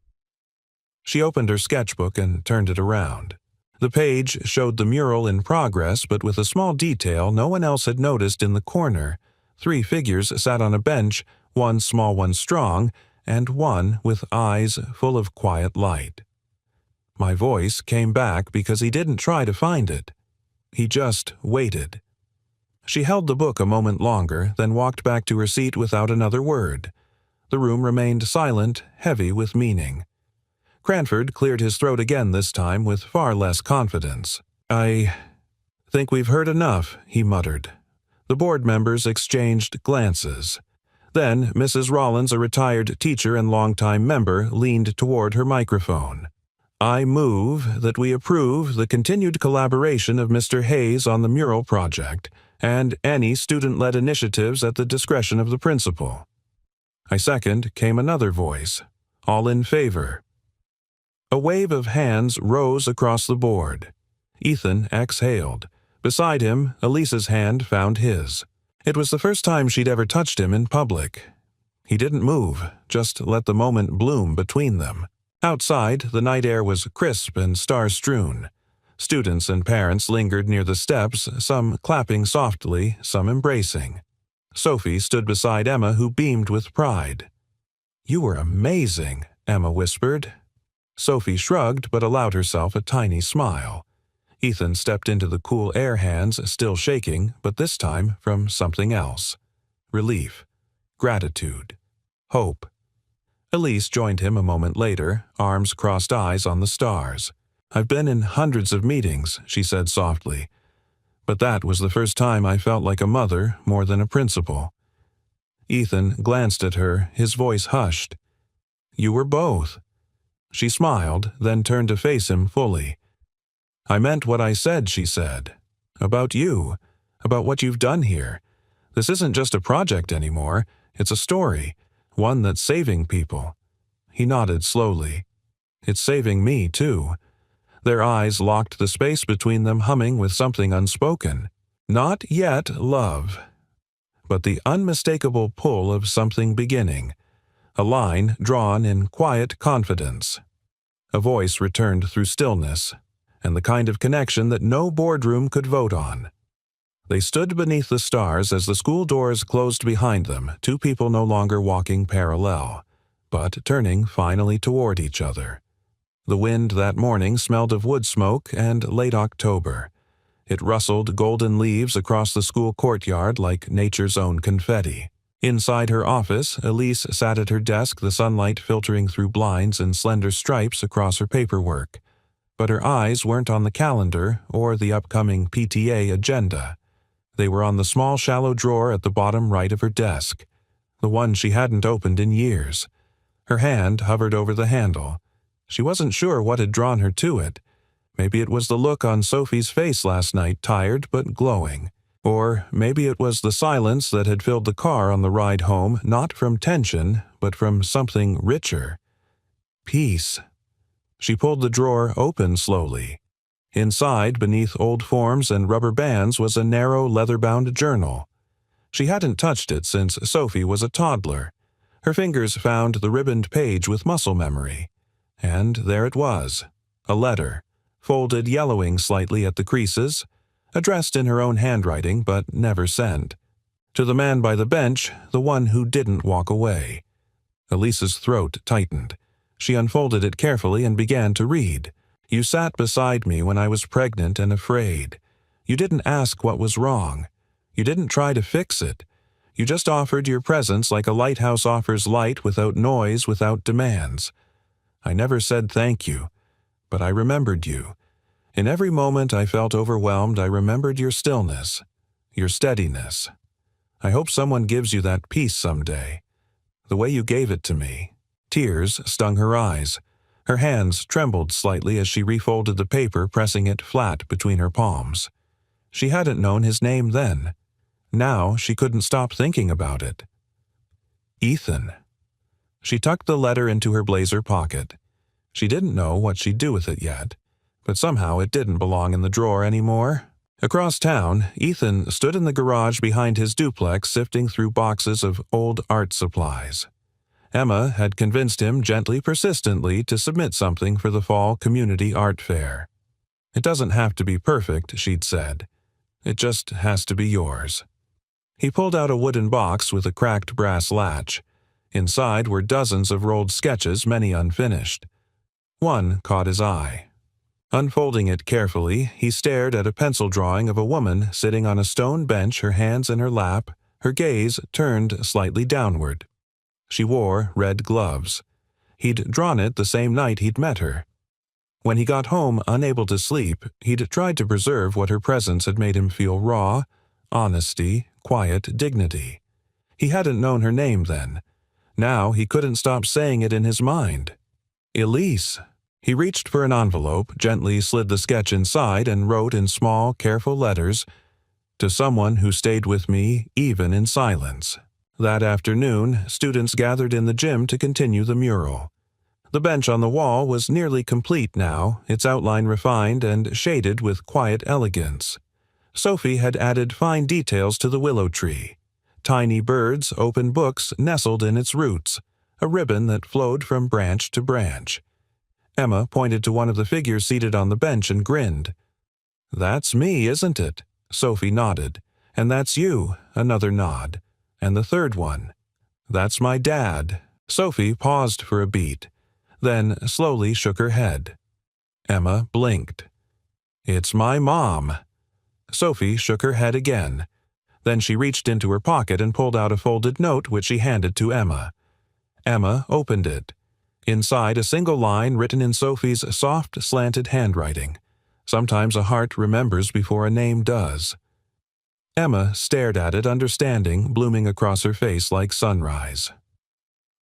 She opened her sketchbook and turned it around. The page showed the mural in progress, but with a small detail no one else had noticed in the corner. 3 figures sat on a bench, one small, one strong, and one with eyes full of quiet light. My voice came back because he didn't try to find it. He just waited. She held the book a moment longer, then walked back to her seat without another word. The room remained silent, heavy with meaning. Cranford cleared his throat again this time with far less confidence. I think we've heard enough, he muttered. The board members exchanged glances. Then Mrs. Rollins, a retired teacher and longtime member, leaned toward her microphone. I move that we approve the continued collaboration of Mr. Hayes on the mural project and any student-led initiatives at the discretion of the principal. I second came another voice. All in favor. A wave of hands rose across the board. Ethan exhaled. Beside him, Elise's hand found his. It was the first time she'd ever touched him in public. He didn't move, just let the moment bloom between them. Outside, the night air was crisp and star-strewn. Students and parents lingered near the steps, some clapping softly, some embracing. Sophie stood beside Emma, who beamed with pride. You were amazing, Emma whispered. Sophie shrugged but allowed herself a tiny smile. Ethan stepped into the cool air, hands still shaking, but this time from something else. Relief, gratitude, hope. Elise joined him a moment later, arms crossed, eyes on the stars. I've been in hundreds of meetings, she said softly, but that was the first time I felt like a mother more than a principal. Ethan glanced at her, his voice hushed. You were both. She smiled, then turned to face him fully. I meant what I said, she said. About you, about what you've done here. This isn't just a project anymore, it's a story, one that's saving people. He nodded slowly. It's saving me, too. Their eyes locked, the space between them humming with something unspoken. Not yet love, but the unmistakable pull of something beginning. A line drawn in quiet confidence. A voice returned through stillness, and the kind of connection that no boardroom could vote on. They stood beneath the stars as the school doors closed behind them, 2 people no longer walking parallel, but turning finally toward each other. The wind that morning smelled of wood smoke and late October. It rustled golden leaves across the school courtyard like nature's own confetti. Inside her office, Elise sat at her desk, the sunlight filtering through blinds and slender stripes across her paperwork. But her eyes weren't on the calendar or the upcoming PTA agenda. They were on the small shallow drawer at the bottom right of her desk, the one she hadn't opened in years. Her hand hovered over the handle. She wasn't sure what had drawn her to it. Maybe it was the look on Sophie's face last night, tired but glowing. Or maybe it was the silence that had filled the car on the ride home, not from tension, but from something richer. Peace. She pulled the drawer open slowly. Inside, beneath old forms and rubber bands, was a narrow, leather-bound journal. She hadn't touched it since Sophie was a toddler. Her fingers found the ribboned page with muscle memory. And there it was, a letter, folded yellowing slightly at the creases, addressed in her own handwriting but never sent. To the man by the bench, the one who didn't walk away. Elise's throat tightened. She unfolded it carefully and began to read. You sat beside me when I was pregnant and afraid. You didn't ask what was wrong. You didn't try to fix it. You just offered your presence like a lighthouse offers light without noise, without demands. I never said thank you, but I remembered you. In every moment I felt overwhelmed, I remembered your stillness, your steadiness. I hope someone gives you that peace someday. The way you gave it to me. Tears stung her eyes. Her hands trembled slightly as she refolded the paper, pressing it flat between her palms. She hadn't known his name then. Now she couldn't stop thinking about it. Ethan. She tucked the letter into her blazer pocket. She didn't know what she'd do with it yet, but somehow it didn't belong in the drawer anymore. Across town, Ethan stood in the garage behind his duplex sifting through boxes of old art supplies. Emma had convinced him gently, persistently, to submit something for the fall community art fair. It doesn't have to be perfect, she'd said. It just has to be yours. He pulled out a wooden box with a cracked brass latch. Inside were dozens of rolled sketches, many unfinished. One caught his eye. Unfolding it carefully, he stared at a pencil drawing of a woman sitting on a stone bench, her hands in her lap, her gaze turned slightly downward. She wore red gloves. He'd drawn it the same night he'd met her. When he got home, unable to sleep, he'd tried to preserve what her presence had made him feel: raw, honesty, quiet dignity. He hadn't known her name then. Now he couldn't stop saying it in his mind. Elise. He reached for an envelope, gently slid the sketch inside, and wrote in small, careful letters, "To someone who stayed with me, even in silence." That afternoon, students gathered in the gym to continue the mural. The bench on the wall was nearly complete now, its outline refined and shaded with quiet elegance. Sophie had added fine details to the willow tree. Tiny birds, open books nestled in its roots, a ribbon that flowed from branch to branch. Emma pointed to one of the figures seated on the bench and grinned. "That's me, isn't it?" Sophie nodded. "And that's you," another nod. "And the third one." "That's my dad." Sophie paused for a beat, then slowly shook her head. Emma blinked. "It's my mom." Sophie shook her head again. Then she reached into her pocket and pulled out a folded note which she handed to Emma. Emma opened it. Inside, a single line written in Sophie's soft, slanted handwriting. Sometimes a heart remembers before a name does. Emma stared at it, understanding blooming across her face like sunrise.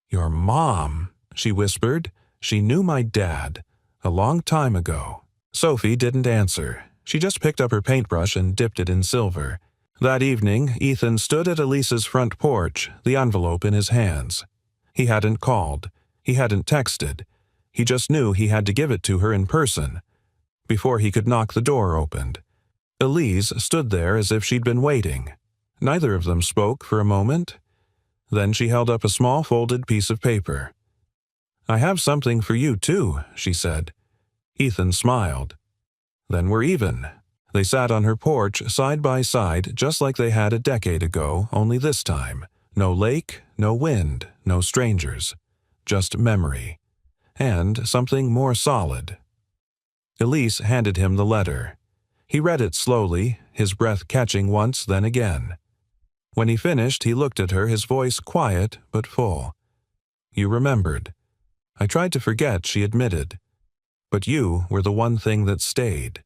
"Your mom," she whispered. "She knew my dad. A long time ago." Sophie didn't answer. She just picked up her paintbrush and dipped it in silver. That evening, Ethan stood at Elise's front porch, the envelope in his hands. He hadn't called. He hadn't texted. He just knew he had to give it to her in person. Before he could knock, the door opened. Elise stood there as if she'd been waiting. Neither of them spoke for a moment. Then she held up a small folded piece of paper. "I have something for you, too," she said. Ethan smiled. "Then we're even." They sat on her porch side by side just like they had a decade ago, only this time. No lake, no wind, no strangers. Just memory. And something more solid. Elise handed him the letter. He read it slowly, his breath catching once, then again. When he finished, he looked at her, his voice quiet but full. "You remembered. I tried to forget," she admitted. "But you were the one thing that stayed.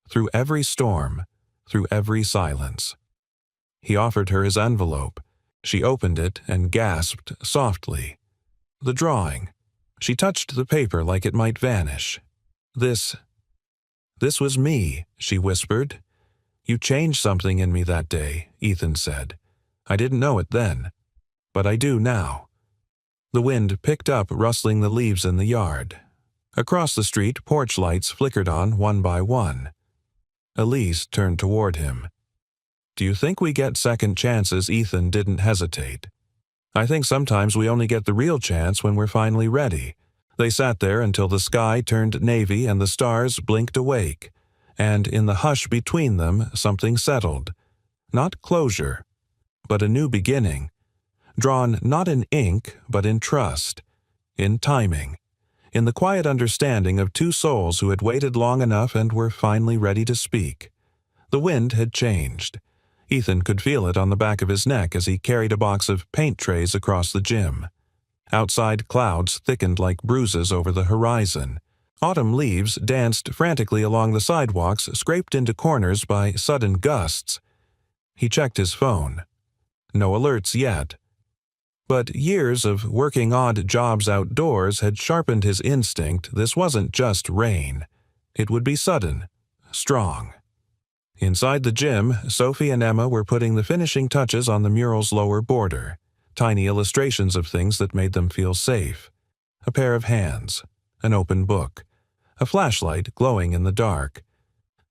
Through every storm, through every silence." He offered her his envelope. She opened it and gasped softly. The drawing. She touched the paper like it might vanish. This was me," she whispered. "You changed something in me that day," Ethan said. "I didn't know it then, but I do now." The wind picked up, rustling the leaves in the yard. Across the street, porch lights flickered on one by one. Elise turned toward him. "Do you think we get second chances?" Ethan didn't hesitate. "I think sometimes we only get the real chance when we're finally ready." They sat there until the sky turned navy and the stars blinked awake, and in the hush between them something settled. Not closure, but a new beginning, drawn not in ink but in trust, in timing, in the quiet understanding of two souls who had waited long enough and were finally ready to speak. The wind had changed. Ethan could feel it on the back of his neck as he carried a box of paint trays across the gym. Outside, clouds thickened like bruises over the horizon. Autumn leaves danced frantically along the sidewalks, scraped into corners by sudden gusts. He checked his phone. No alerts yet. But years of working odd jobs outdoors had sharpened his instinct. This wasn't just rain. It would be sudden, strong. Inside the gym, Sophie and Emma were putting the finishing touches on the mural's lower border, tiny illustrations of things that made them feel safe. A pair of hands, an open book, a flashlight glowing in the dark.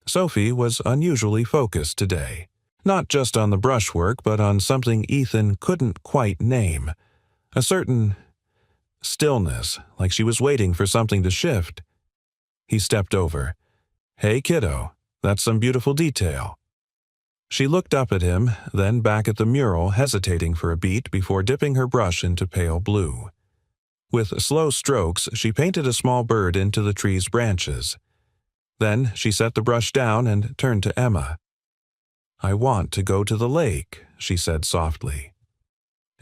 Sophie was unusually focused today, not just on the brushwork, but on something Ethan couldn't quite name. A certain stillness, like she was waiting for something to shift. He stepped over. "Hey, kiddo, that's some beautiful detail." She looked up at him, then back at the mural, hesitating for a beat before dipping her brush into pale blue. With slow strokes, she painted a small bird into the tree's branches. Then she set the brush down and turned to Emma. "I want to go to the lake," she said softly.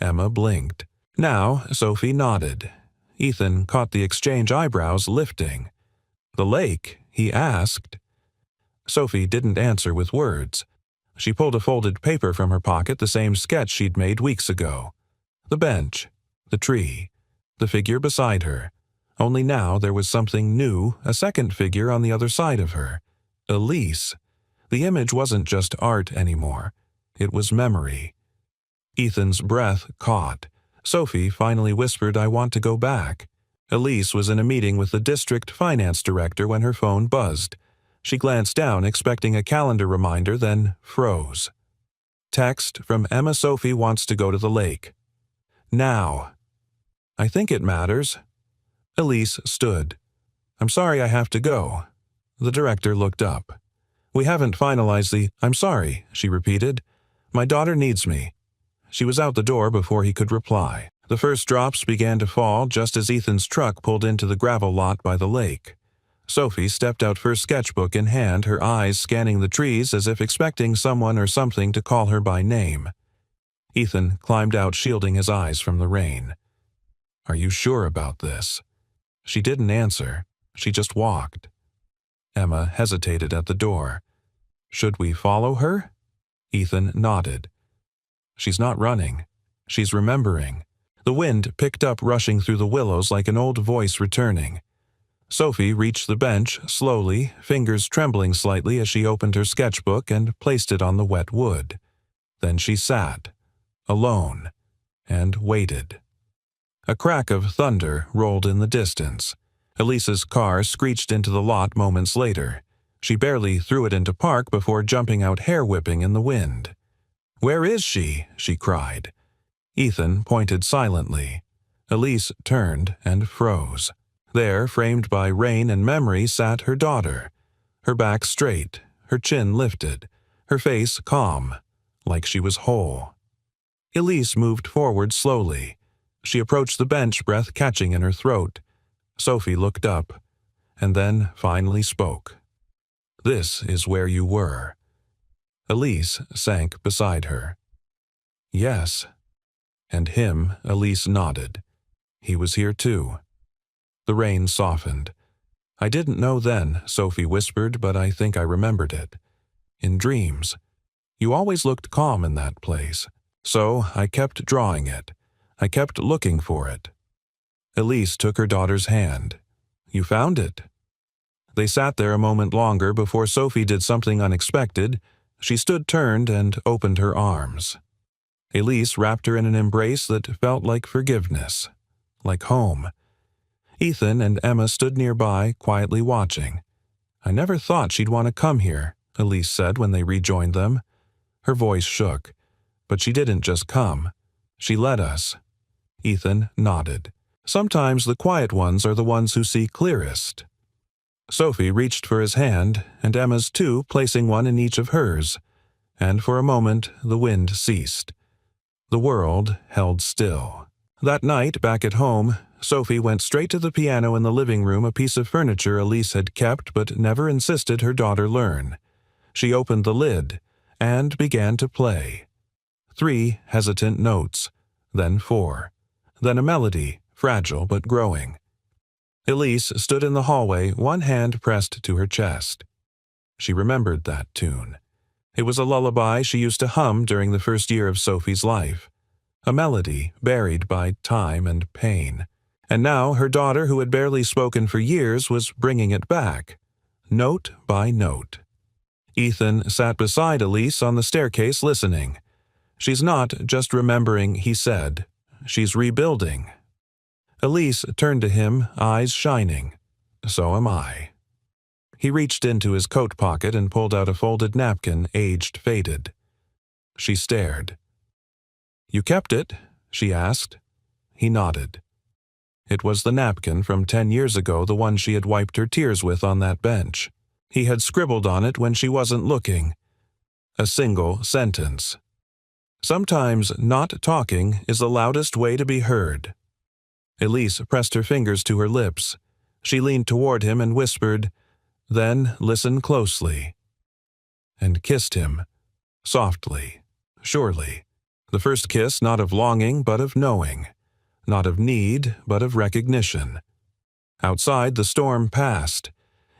Emma blinked. Now Sophie nodded. Ethan caught the exchange, eyebrows lifting. "The lake?" he asked. Sophie didn't answer with words. She pulled a folded paper from her pocket, the same sketch she'd made weeks ago. The bench, the tree, the figure beside her. Only now there was something new, a second figure on the other side of her. Elise. The image wasn't just art anymore. It was memory. Ethan's breath caught. Sophie finally whispered, "I want to go back." Elise was in a meeting with the district finance director when her phone buzzed. She glanced down, expecting a calendar reminder, then froze. Text from Emma: "Sophie wants to go to the lake. Now." "I think it matters." Elise stood. "I'm sorry I have to go." The director looked up. "We haven't finalized the—" "I'm sorry," she repeated. "My daughter needs me." She was out the door before he could reply. The first drops began to fall just as Ethan's truck pulled into the gravel lot by the lake. Sophie stepped out, her sketchbook in hand, her eyes scanning the trees as if expecting someone or something to call her by name. Ethan climbed out, shielding his eyes from the rain. "Are you sure about this?" She didn't answer. She just walked. Emma hesitated at the door. "Should we follow her?" Ethan nodded. "She's not running. She's remembering." The wind picked up, rushing through the willows like an old voice returning. Sophie reached the bench slowly, fingers trembling slightly as she opened her sketchbook and placed it on the wet wood. Then she sat, alone, and waited. A crack of thunder rolled in the distance. Elise's car screeched into the lot moments later. She barely threw it into park before jumping out, hair whipping in the wind. "Where is she?" she cried. Ethan pointed silently. Elise turned and froze. There, framed by rain and memory, sat her daughter. Her back straight, her chin lifted, her face calm, like she was whole. Elise moved forward slowly. She approached the bench, breath catching in her throat. Sophie looked up, and then finally spoke. "This is where you were." Elise sank beside her. "Yes." And him, Elise nodded. He was here too. The rain softened. "I didn't know then," Sophie whispered, "but I think I remembered it. In dreams. You always looked calm in that place. So I kept drawing it. I kept looking for it." Elise took her daughter's hand. "You found it." They sat there a moment longer before Sophie did something unexpected. She stood turned and opened her arms. Elise wrapped her in an embrace that felt like forgiveness, like home. Ethan and Emma stood nearby, quietly watching. "I never thought she'd want to come here," Elise said when they rejoined them. Her voice shook. "But she didn't just come. She led us." Ethan nodded. "Sometimes the quiet ones are the ones who see clearest." Sophie reached for his hand, and Emma's too, placing one in each of hers. And for a moment the wind ceased. The world held still. That night, back at home, Sophie went straight to the piano in the living room, a piece of furniture Elise had kept but never insisted her daughter learn. She opened the lid and began to play. 3 hesitant notes, then 4, then a melody, fragile but growing. Elise stood in the hallway, one hand pressed to her chest. She remembered that tune. It was a lullaby she used to hum during the first year of Sophie's life, a melody buried by time and pain. And now her daughter, who had barely spoken for years, was bringing it back, note by note. Ethan sat beside Elise on the staircase listening. She's not just remembering, he said. She's rebuilding. Elise turned to him, eyes shining. So am I. He reached into his coat pocket and pulled out a folded napkin, aged faded. She stared. "You kept it?" she asked. He nodded. It was the napkin from 10 years ago, the one she had wiped her tears with on that bench. He had scribbled on it when she wasn't looking. A single sentence. Sometimes not talking is the loudest way to be heard. Elise pressed her fingers to her lips. She leaned toward him and whispered, "Then listen closely," and kissed him, softly, surely. The first kiss not of longing but of knowing, not of need but of recognition. Outside the storm passed.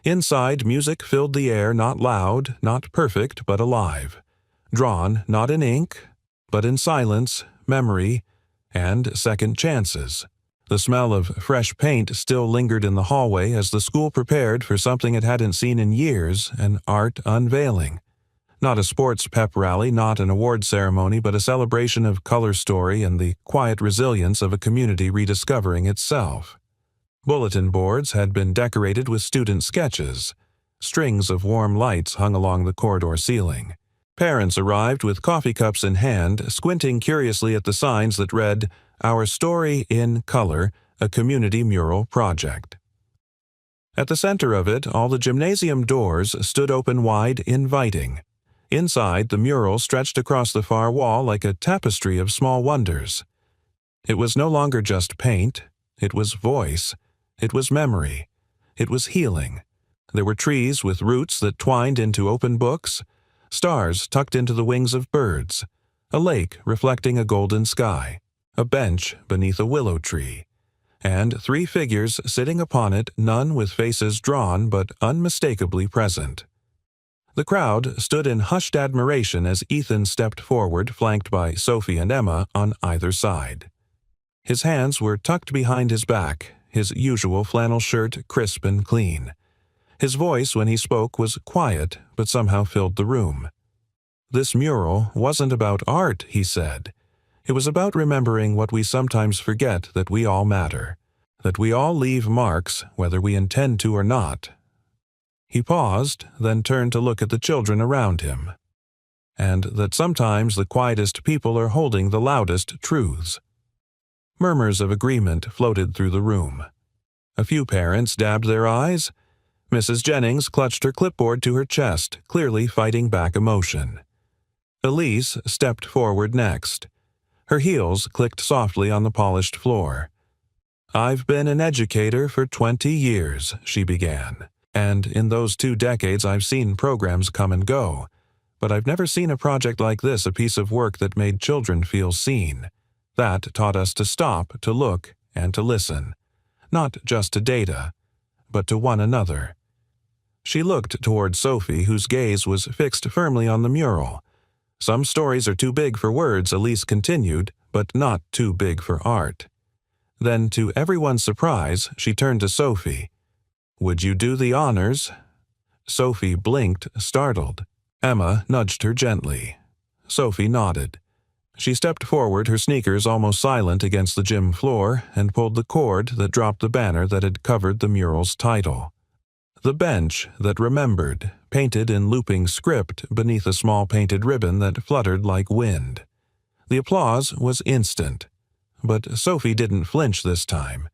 Inside music filled the air, not loud, not perfect, but alive. Drawn not in ink, but in silence, memory, and second chances. The smell of fresh paint still lingered in the hallway as the school prepared for something it hadn't seen in years, an art unveiling. Not a sports pep rally, not an award ceremony, but a celebration of color story and the quiet resilience of a community rediscovering itself. Bulletin boards had been decorated with student sketches. Strings of warm lights hung along the corridor ceiling. Parents arrived with coffee cups in hand, squinting curiously at the signs that read, "Our Story in Color, a Community Mural Project." At the center of it, all the gymnasium doors stood open wide, inviting. Inside, the mural stretched across the far wall like a tapestry of small wonders. It was no longer just paint. It was voice. It was memory. It was healing. There were trees with roots that twined into open books, stars tucked into the wings of birds, a lake reflecting a golden sky, a bench beneath a willow tree, and 3 figures sitting upon it, none with faces drawn but unmistakably present. The crowd stood in hushed admiration as Ethan stepped forward, flanked by Sophie and Emma on either side. His hands were tucked behind his back, his usual flannel shirt crisp and clean. His voice, when he spoke, was quiet, but somehow filled the room. This mural wasn't about art, he said. It was about remembering what we sometimes forget, that we all matter, that we all leave marks, whether we intend to or not. He paused, then turned to look at the children around him, and that sometimes the quietest people are holding the loudest truths. Murmurs of agreement floated through the room. A few parents dabbed their eyes. Mrs. Jennings clutched her clipboard to her chest, clearly fighting back emotion. Elise stepped forward next. Her heels clicked softly on the polished floor. "I've been an educator for 20 years, she began. And in those 2 decades I've seen programs come and go. But I've never seen a project like this, a piece of work that made children feel seen. That taught us to stop, to look, and to listen. Not just to data, but to one another." She looked toward Sophie, whose gaze was fixed firmly on the mural. "Some stories are too big for words," Elise continued, "but not too big for art." Then, to everyone's surprise, she turned to Sophie. "Would you do the honors?" Sophie blinked, startled. Emma nudged her gently. Sophie nodded. She stepped forward, her sneakers almost silent against the gym floor, and pulled the cord that dropped the banner that had covered the mural's title. The bench that remembered, painted in looping script beneath a small painted ribbon that fluttered like wind. The applause was instant. But Sophie didn't flinch this time.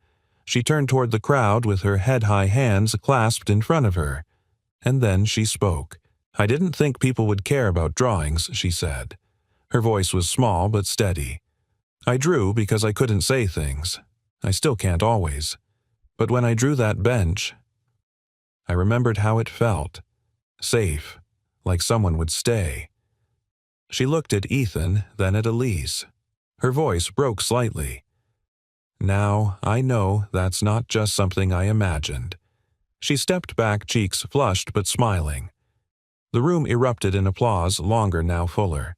She turned toward the crowd with her head-high hands clasped in front of her. And then she spoke. "I didn't think people would care about drawings," she said. Her voice was small but steady. "I drew because I couldn't say things. I still can't always. But when I drew that bench, I remembered how it felt. Safe, like someone would stay. She looked at Ethan, then at Elise. Her voice broke slightly. Now I know that's not just something I imagined. She stepped back, cheeks flushed but smiling. The room erupted in applause, longer now fuller.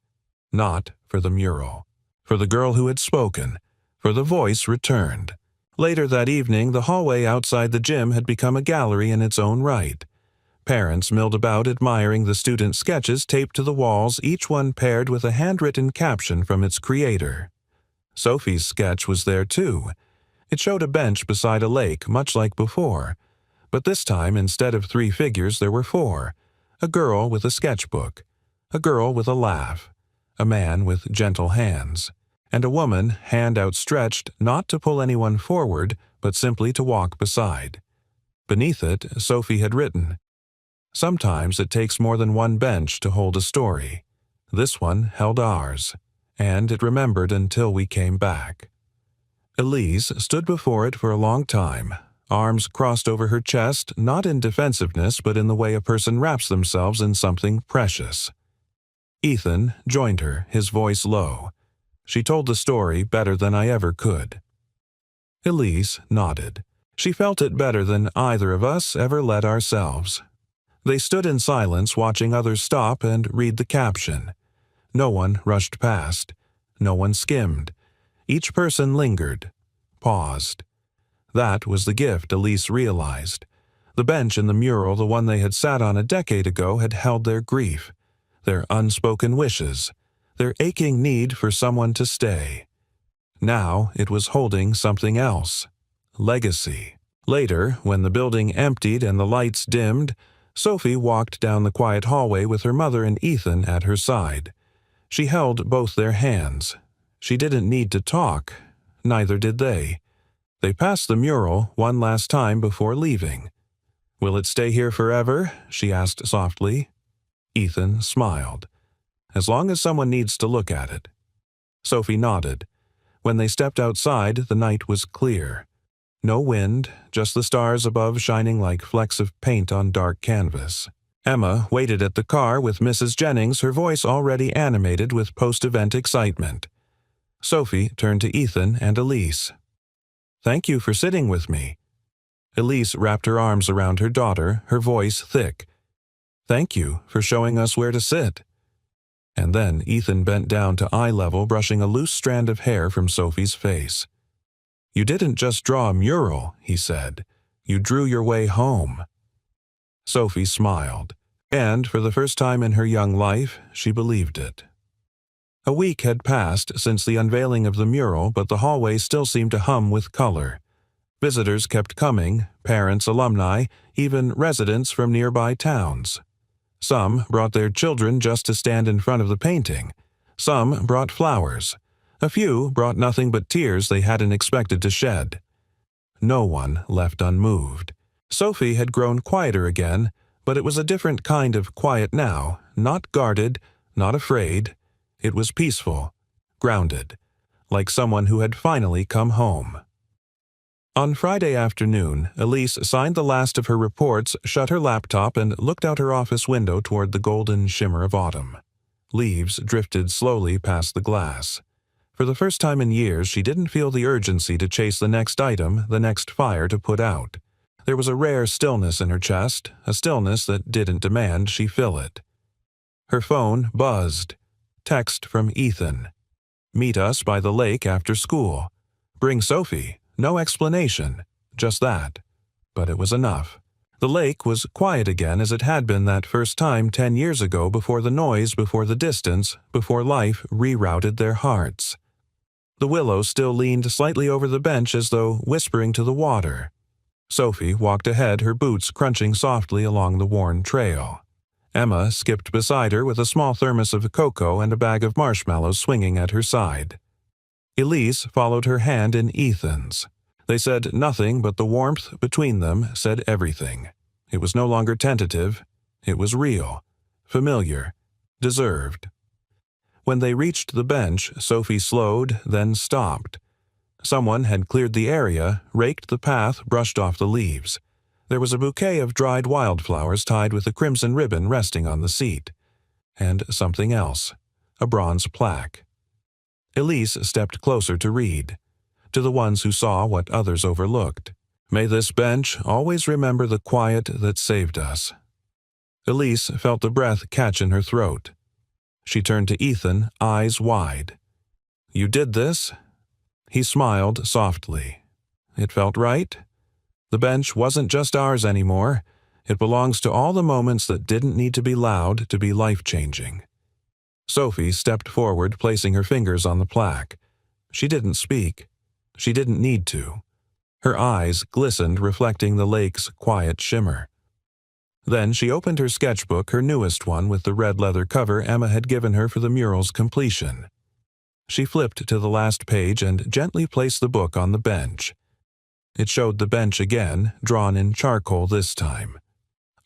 Not for the mural. For the girl who had spoken. For the voice returned. Later that evening, the hallway outside the gym had become a gallery in its own right. Parents milled about admiring the student sketches taped to the walls, each one paired with a handwritten caption from its creator. Sophie's sketch was there too. It showed a bench beside a lake, much like before. But this time, instead of 3 figures, there were 4. A girl with a sketchbook. A girl with a laugh. A man with gentle hands. And a woman, hand outstretched, not to pull anyone forward, but simply to walk beside. Beneath it, Sophie had written, "Sometimes it takes more than one bench to hold a story. This one held ours, and it remembered until we came back." Elise stood before it for a long time, arms crossed over her chest, not in defensiveness but in the way a person wraps themselves in something precious. Ethan joined her, his voice low. She told the story better than I ever could. Elise nodded. She felt it better than either of us ever let ourselves. They stood in silence, watching others stop and read the caption. No one rushed past. No one skimmed. Each person lingered, paused. That was the gift, Elise realized. The bench in the mural, the one they had sat on a decade ago, had held their grief, their unspoken wishes, their aching need for someone to stay. Now it was holding something else. Legacy. Later, when the building emptied and the lights dimmed, Sophie walked down the quiet hallway with her mother and Ethan at her side. She held both their hands. She didn't need to talk. Neither did they. They passed the mural one last time before leaving. "Will it stay here forever?" she asked softly. Ethan smiled. "As long as someone needs to look at it." Sophie nodded. When they stepped outside, the night was clear. No wind, just the stars above shining like flecks of paint on dark canvas. Emma waited at the car with Mrs. Jennings, her voice already animated with post-event excitement. Sophie turned to Ethan and Elise. "Thank you for sitting with me." Elise wrapped her arms around her daughter, her voice thick. "Thank you for showing us where to sit." And then Ethan bent down to eye level, brushing a loose strand of hair from Sophie's face. "You didn't just draw a mural," he said. "You drew your way home." Sophie smiled, and for the first time in her young life, she believed it. A week had passed since the unveiling of the mural, but the hallway still seemed to hum with color. Visitors kept coming, parents, alumni, even residents from nearby towns. Some brought their children just to stand in front of the painting. Some brought flowers. A few brought nothing but tears they hadn't expected to shed. No one left unmoved. Sophie had grown quieter again, but it was a different kind of quiet now, not guarded, not afraid. It was peaceful, grounded, like someone who had finally come home. On Friday afternoon, Elise signed the last of her reports, shut her laptop, and looked out her office window toward the golden shimmer of autumn. Leaves drifted slowly past the glass. For the first time in years, she didn't feel the urgency to chase the next item, the next fire to put out. There was a rare stillness in her chest, a stillness that didn't demand she fill it. Her phone buzzed. Text from Ethan. "Meet us by the lake after school. Bring Sophie. No explanation. Just that." But it was enough. The lake was quiet again as it had been that first time 10 years ago, before the noise, before the distance, before life rerouted their hearts. The willow still leaned slightly over the bench as though whispering to the water. Sophie walked ahead, her boots crunching softly along the worn trail. Emma skipped beside her with a small thermos of cocoa and a bag of marshmallows swinging at her side. Elise followed her hand in Ethan's. They said nothing, but the warmth between them said everything. It was no longer tentative. It was real, familiar, deserved. When they reached the bench, Sophie slowed, then stopped. Someone had cleared the area, raked the path, brushed off the leaves. There was a bouquet of dried wildflowers tied with a crimson ribbon resting on the seat. And something else, a bronze plaque. Elise stepped closer to read, to the ones who saw what others overlooked. May this bench always remember the quiet that saved us. Elise felt the breath catch in her throat. She turned to Ethan, eyes wide. You did this? He smiled softly. It felt right. The bench wasn't just ours anymore. It belongs to all the moments that didn't need to be loud to be life-changing. Sophie stepped forward, placing her fingers on the plaque. She didn't speak. She didn't need to. Her eyes glistened, reflecting the lake's quiet shimmer. Then she opened her sketchbook, her newest one with the red leather cover Emma had given her for the mural's completion. She flipped to the last page and gently placed the book on the bench. It showed the bench again, drawn in charcoal this time.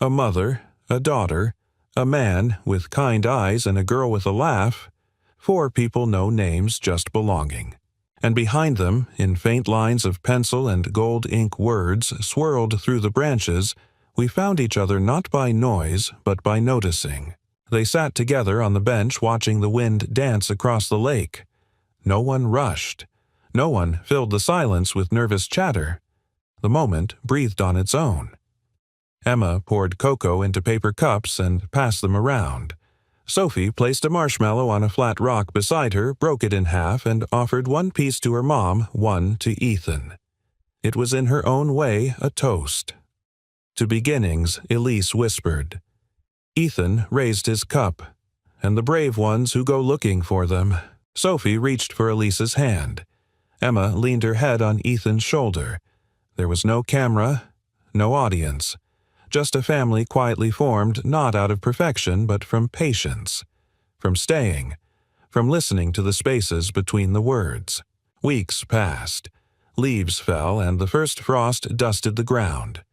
A mother, a daughter, a man with kind eyes and a girl with a laugh. 4 people, no names, just belonging. And behind them, in faint lines of pencil and gold ink words swirled through the branches, we found each other not by noise, but by noticing. They sat together on the bench watching the wind dance across the lake. No one rushed. No one filled the silence with nervous chatter. The moment breathed on its own. Emma poured cocoa into paper cups and passed them around. Sophie placed a marshmallow on a flat rock beside her, broke it in half, and offered 1 piece to her mom, 1 to Ethan. It was in her own way a toast. To beginnings, Elise whispered. Ethan raised his cup. And the brave ones who go looking for them. Sophie reached for Elise's hand. Emma leaned her head on Ethan's shoulder. There was no camera, no audience. Just a family quietly formed not out of perfection but from patience, from staying, from listening to the spaces between the words. Weeks passed. Leaves fell and the first frost dusted the ground.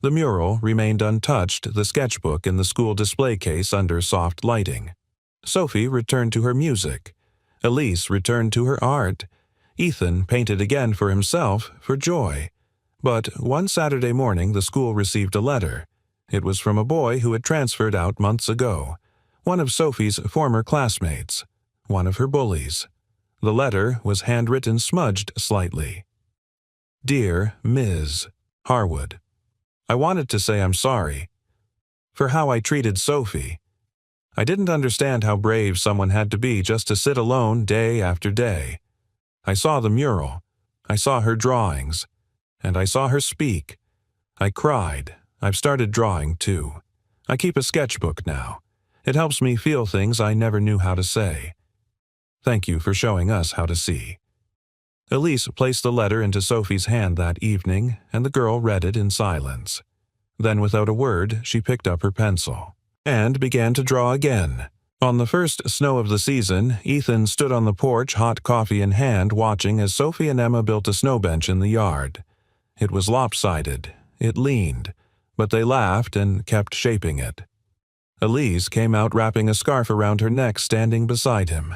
The mural remained untouched, the sketchbook in the school display case under soft lighting. Sophie returned to her music. Elise returned to her art. Ethan painted again for himself, for joy. But one Saturday morning the school received a letter. It was from a boy who had transferred out months ago, one of Sophie's former classmates, one of her bullies. The letter was handwritten smudged slightly. Dear Ms. Harwood, I wanted to say I'm sorry for how I treated Sophie. I didn't understand how brave someone had to be just to sit alone day after day. I saw the mural. I saw her drawings. And I saw her speak. I cried. I've started drawing, too. I keep a sketchbook now. It helps me feel things I never knew how to say. Thank you for showing us how to see. Elise placed the letter into Sophie's hand that evening, and the girl read it in silence. Then, without a word, she picked up her pencil and began to draw again. On the first snow of the season, Ethan stood on the porch, hot coffee in hand, watching as Sophie and Emma built a snow bench in the yard. It was lopsided. It leaned. But they laughed and kept shaping it. Elise came out wrapping a scarf around her neck, standing beside him.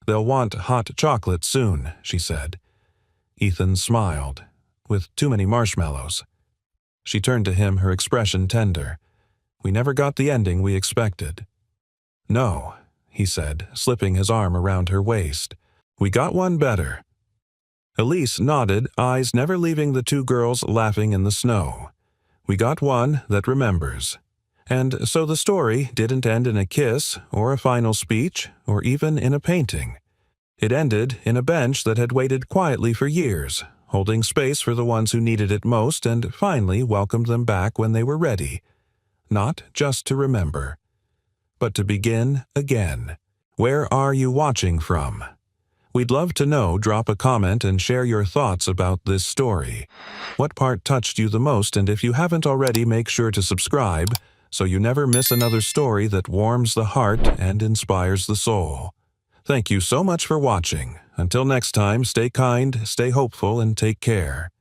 They'll want hot chocolate soon, she said. Ethan smiled. With too many marshmallows. She turned to him, her expression tender. We never got the ending we expected. No, he said, slipping his arm around her waist. We got one better. Elise nodded, eyes never leaving the 2 girls laughing in the snow. We got one that remembers. And so the story didn't end in a kiss, or a final speech, or even in a painting. It ended in a bench that had waited quietly for years, holding space for the ones who needed it most and finally welcomed them back when they were ready. Not just to remember, but to begin again. Where are you watching from? We'd love to know. Drop a comment and share your thoughts about this story. What part touched you the most, and if you haven't already, make sure to subscribe so you never miss another story that warms the heart and inspires the soul. Thank you so much for watching. Until next time, stay kind, stay hopeful, and take care.